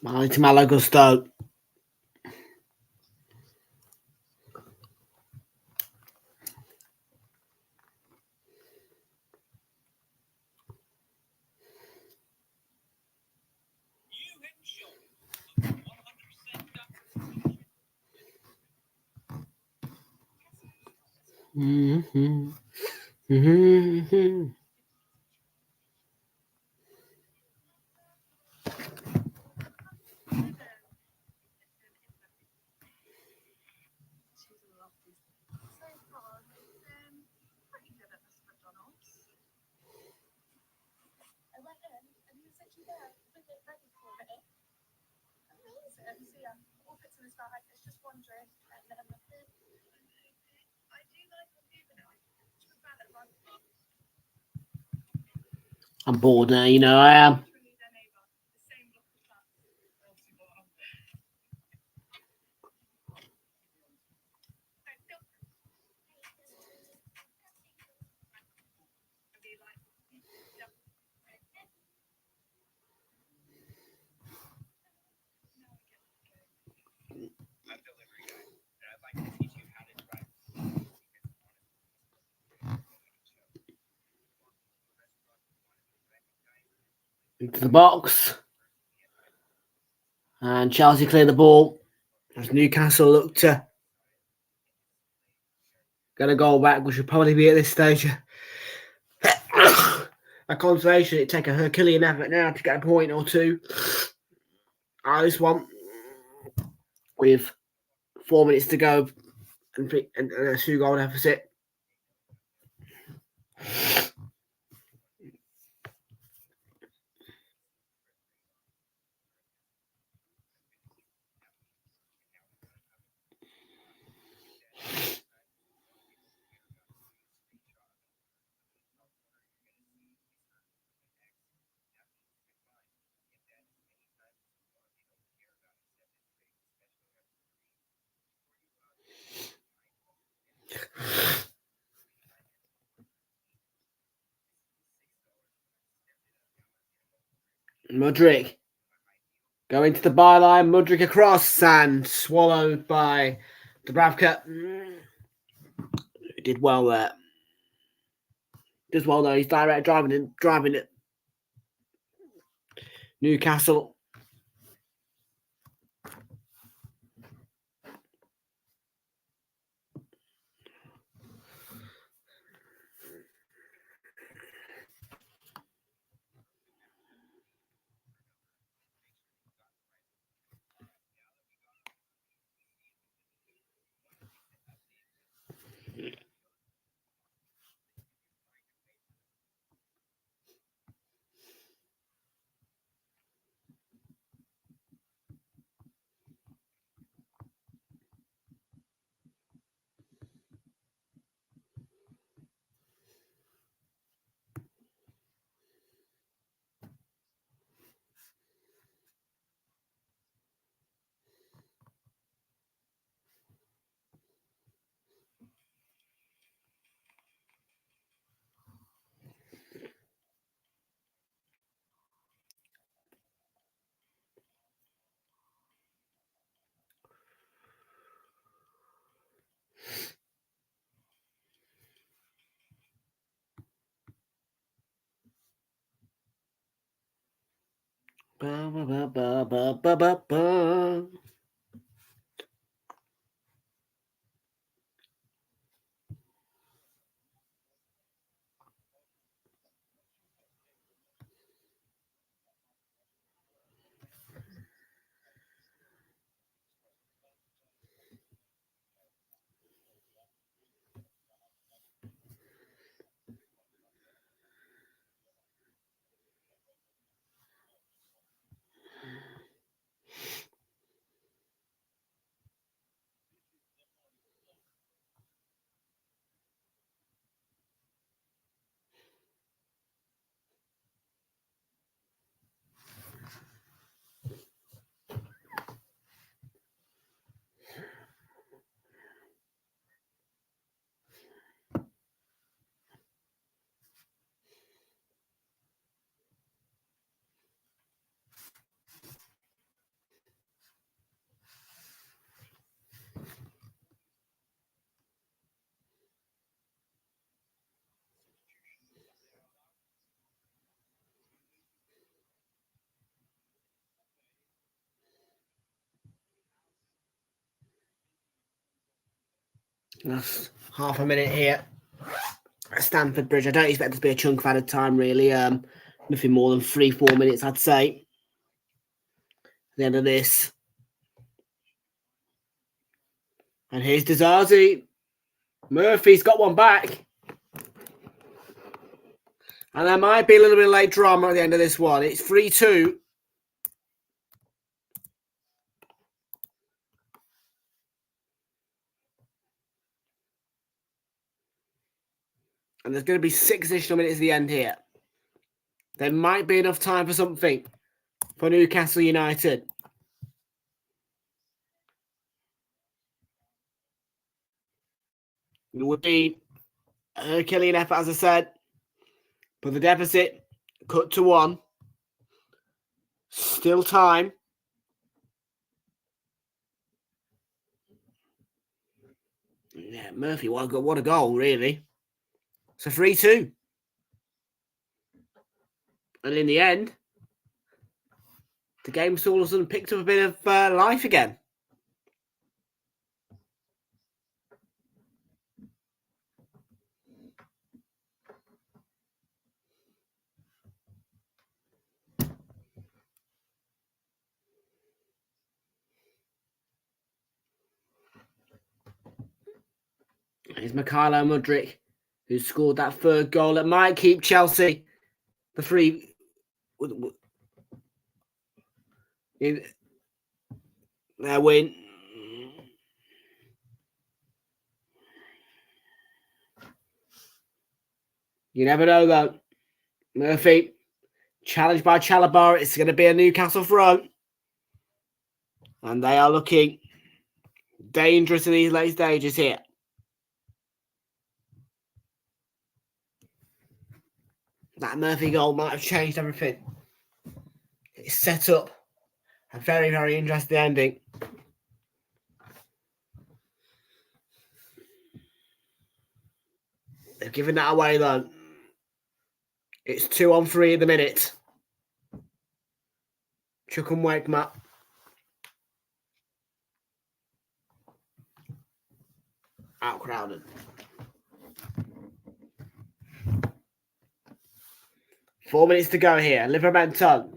It's Malo Gusto. You hit shot. 100% Mm-hmm. Mm-hmm. I'm bored now, you know I am. Into the box. And Chelsea clear the ball as Newcastle look to get a goal back, which should probably be at this stage a consolation. It'd take a Herculean effort now to get a point or two out of this one with 4 minutes to go and a 2-goal deficit. Mudryk going to the byline. Mudryk across and swallowed by Dubravka. He did well there. Does well though. He's direct driving it. Newcastle. Ba, ba, ba, ba, ba, ba, ba, ba. That's half a minute here at Stamford Bridge. I don't expect this to be a chunk of added time, really. Nothing more than 3-4 minutes, I'd say. At the end of this. And here's Dizazi. Murphy's got one back. And there might be a little bit of late drama at the end of this one. It's 3-2. And there's going to be 6 additional minutes at the end here. There might be enough time for something for Newcastle United. It would be a Herculean effort, as I said. But the deficit cut to 1. Still time. Yeah, Murphy, what a goal, really. It's a 3-2. And in the end, the game's all of a sudden picked up a bit of life again. Here's Mikhailo Mudryk, who scored that 3rd goal that might keep Chelsea the 3. Their win. You never know, though. Murphy, challenged by Chalobah. It's going to be a Newcastle throw. And they are looking dangerous in these late stages here. That Murphy goal might have changed everything. It's set up a very, very interesting ending. They've given that away, though. It's 2-on-3 at the minute. Chukwuemeka. Outcrowded. 4 minutes to go here. Livramento.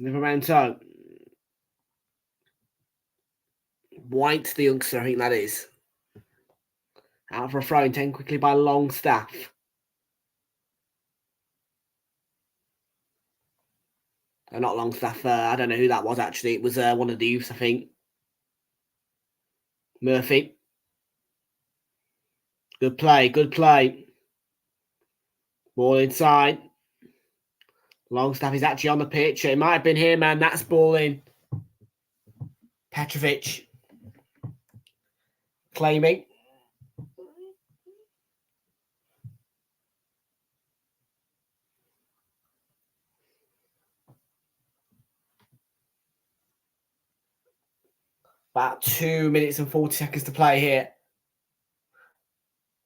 Livramento. White, the youngster, I think that is. Out for a throw, taken quickly by Longstaff. Not Longstaff. I don't know who that was, actually. It was one of the youths, I think. Murphy. Good play, good play. Ball inside. Longstaff is actually on the pitch. It might have been him, and that's ball in. Petrovic. Claiming. About 2 minutes and 40 seconds to play here.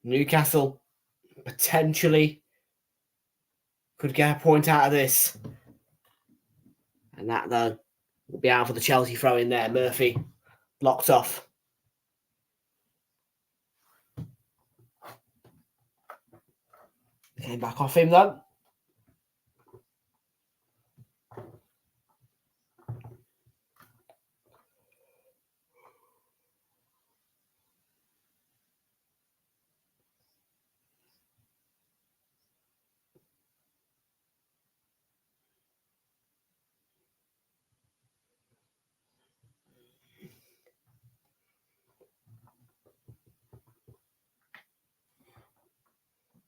Newcastle potentially could get a point out of this. And that, though, will be out for the Chelsea throw in there. Murphy blocked off. Came back off him, though.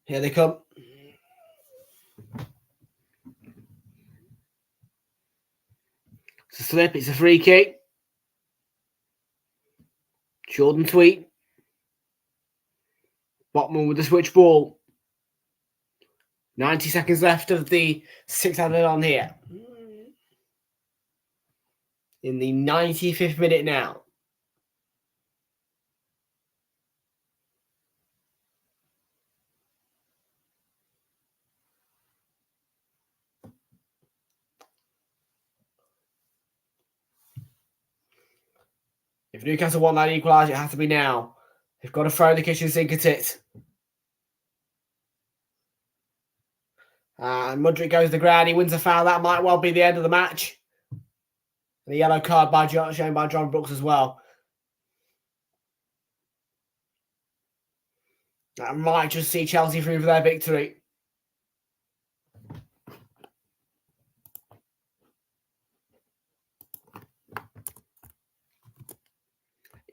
Here they come. It's a slip. It's a free kick. Jordan Tweet. Botman with the switch ball. 90 seconds left of the 600 on here. In the 95th minute now. If Newcastle want that equaliser, it has to be now. They've got to throw the kitchen sink at it. And Mudryk goes to the ground. He wins a foul. That might well be the end of the match. And a yellow card shown by John Brooks as well. That might just see Chelsea through for their victory.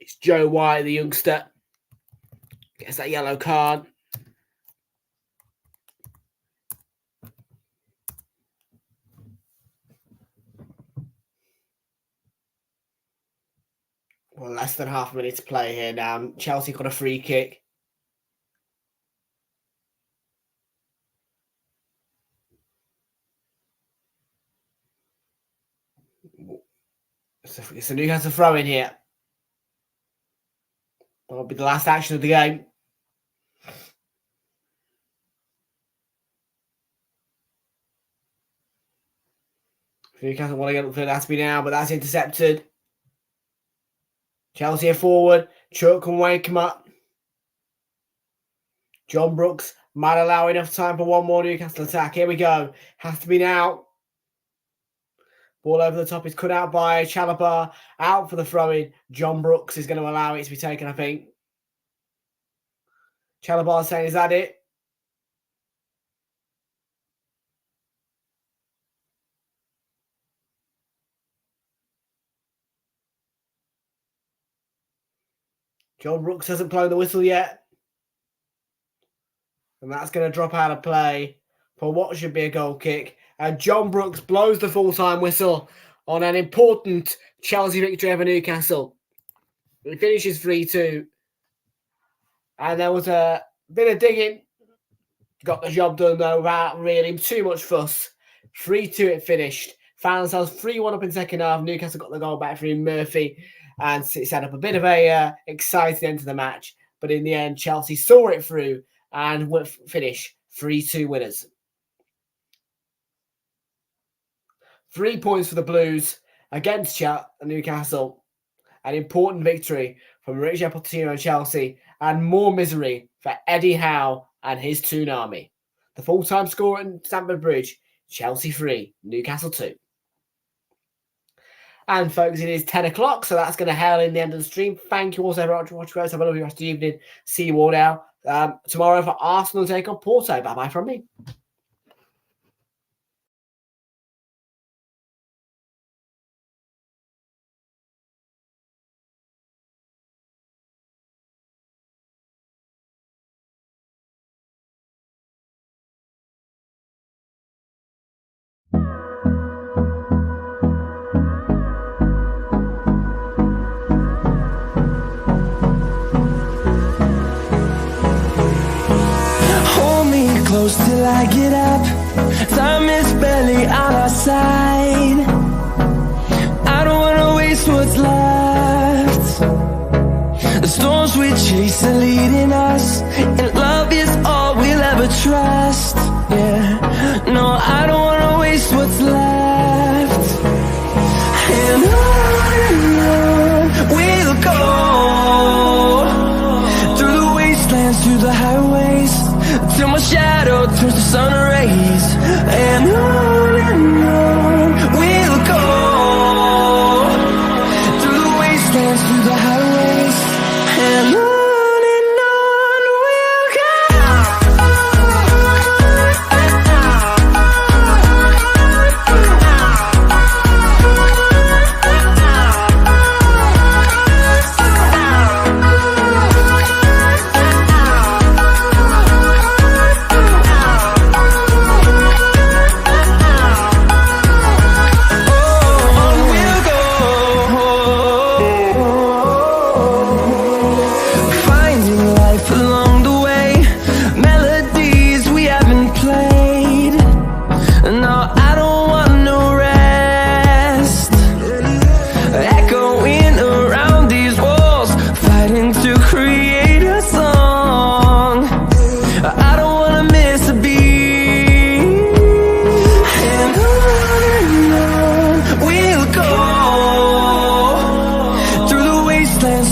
It's Joe White, the youngster. Gets that yellow card. Well, less than half a minute to play here now. Chelsea got a free kick. It's a Newcastle throw in here. That'll be the last action of the game. Newcastle want to get up for it, has to be now, but that's intercepted. Chelsea are forward. Chuck can wake him up. John Brooks might allow enough time for one more Newcastle attack. Here we go. Has to be now. Ball over the top is cut out by Chalobah. Out for the throw-in. John Brooks is going to allow it to be taken, I think. Chalobah saying, is that it? John Brooks hasn't blown the whistle yet. And that's going to drop out of play for what should be a goal kick. And John Brooks blows the full-time whistle on an important Chelsea victory over Newcastle. He finishes 3-2. And there was a bit of digging. Got the job done, though, without really too much fuss. 3-2 it finished. Found themselves 3-1 up in second half. Newcastle got the goal back through Murphy. And it set up a bit of a exciting end to the match. But in the end, Chelsea saw it through and finish 3-2 winners. 3 points for the Blues against Newcastle. An important victory from Mauricio Pochettino and Chelsea. And more misery for Eddie Howe and his Toon Army. The full-time score at Stamford Bridge, Chelsea 3, Newcastle 2. And folks, it is 10 o'clock, so that's going to herald in the end of the stream. Thank you all so much for watching. Have a lovely rest of the evening. See you all now. Tomorrow for Arsenal take on Porto. Bye-bye from me. Close till I get up. Time is barely on our side. I don't wanna waste what's left. storms we chase are leading us, and love is all we'll ever trust. Yeah, no, I don't wanna waste what's left. And on we'll go, through the wastelands, through the highways, till my shadow turns to sun rays. And on we'll go, through the wastelands, through the highways, and on we'll go.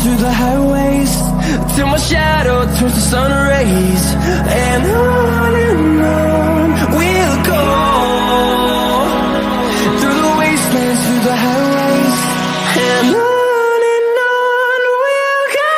Through the highways, till my shadow turns to sun rays. And on we'll go, through the wastelands, through the highways, and on we'll go.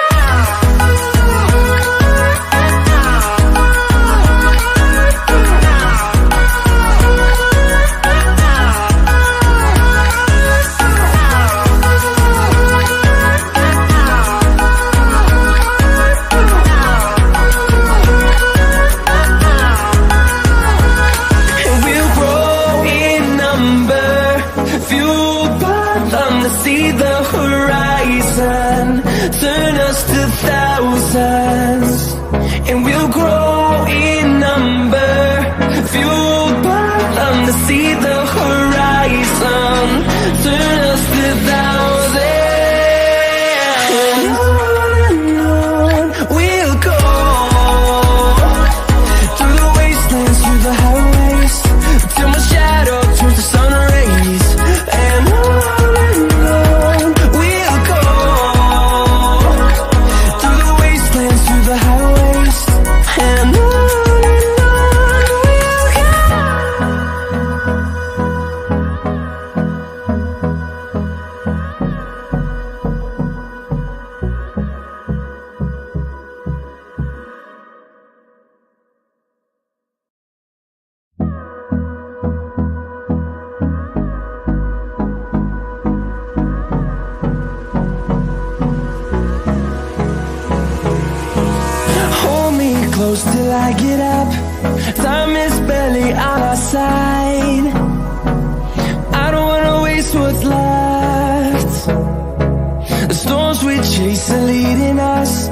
See the horizon, turn us to thousands, and we'll grow in number, fueled by them. To see the horizon, turn us to thousands, and on we'll go, through the wastelands, through the highways, till my shadow turns to sun rays. And close till I get up, time is barely on our side. I don't wanna waste what's left. The storms we chase are leading us,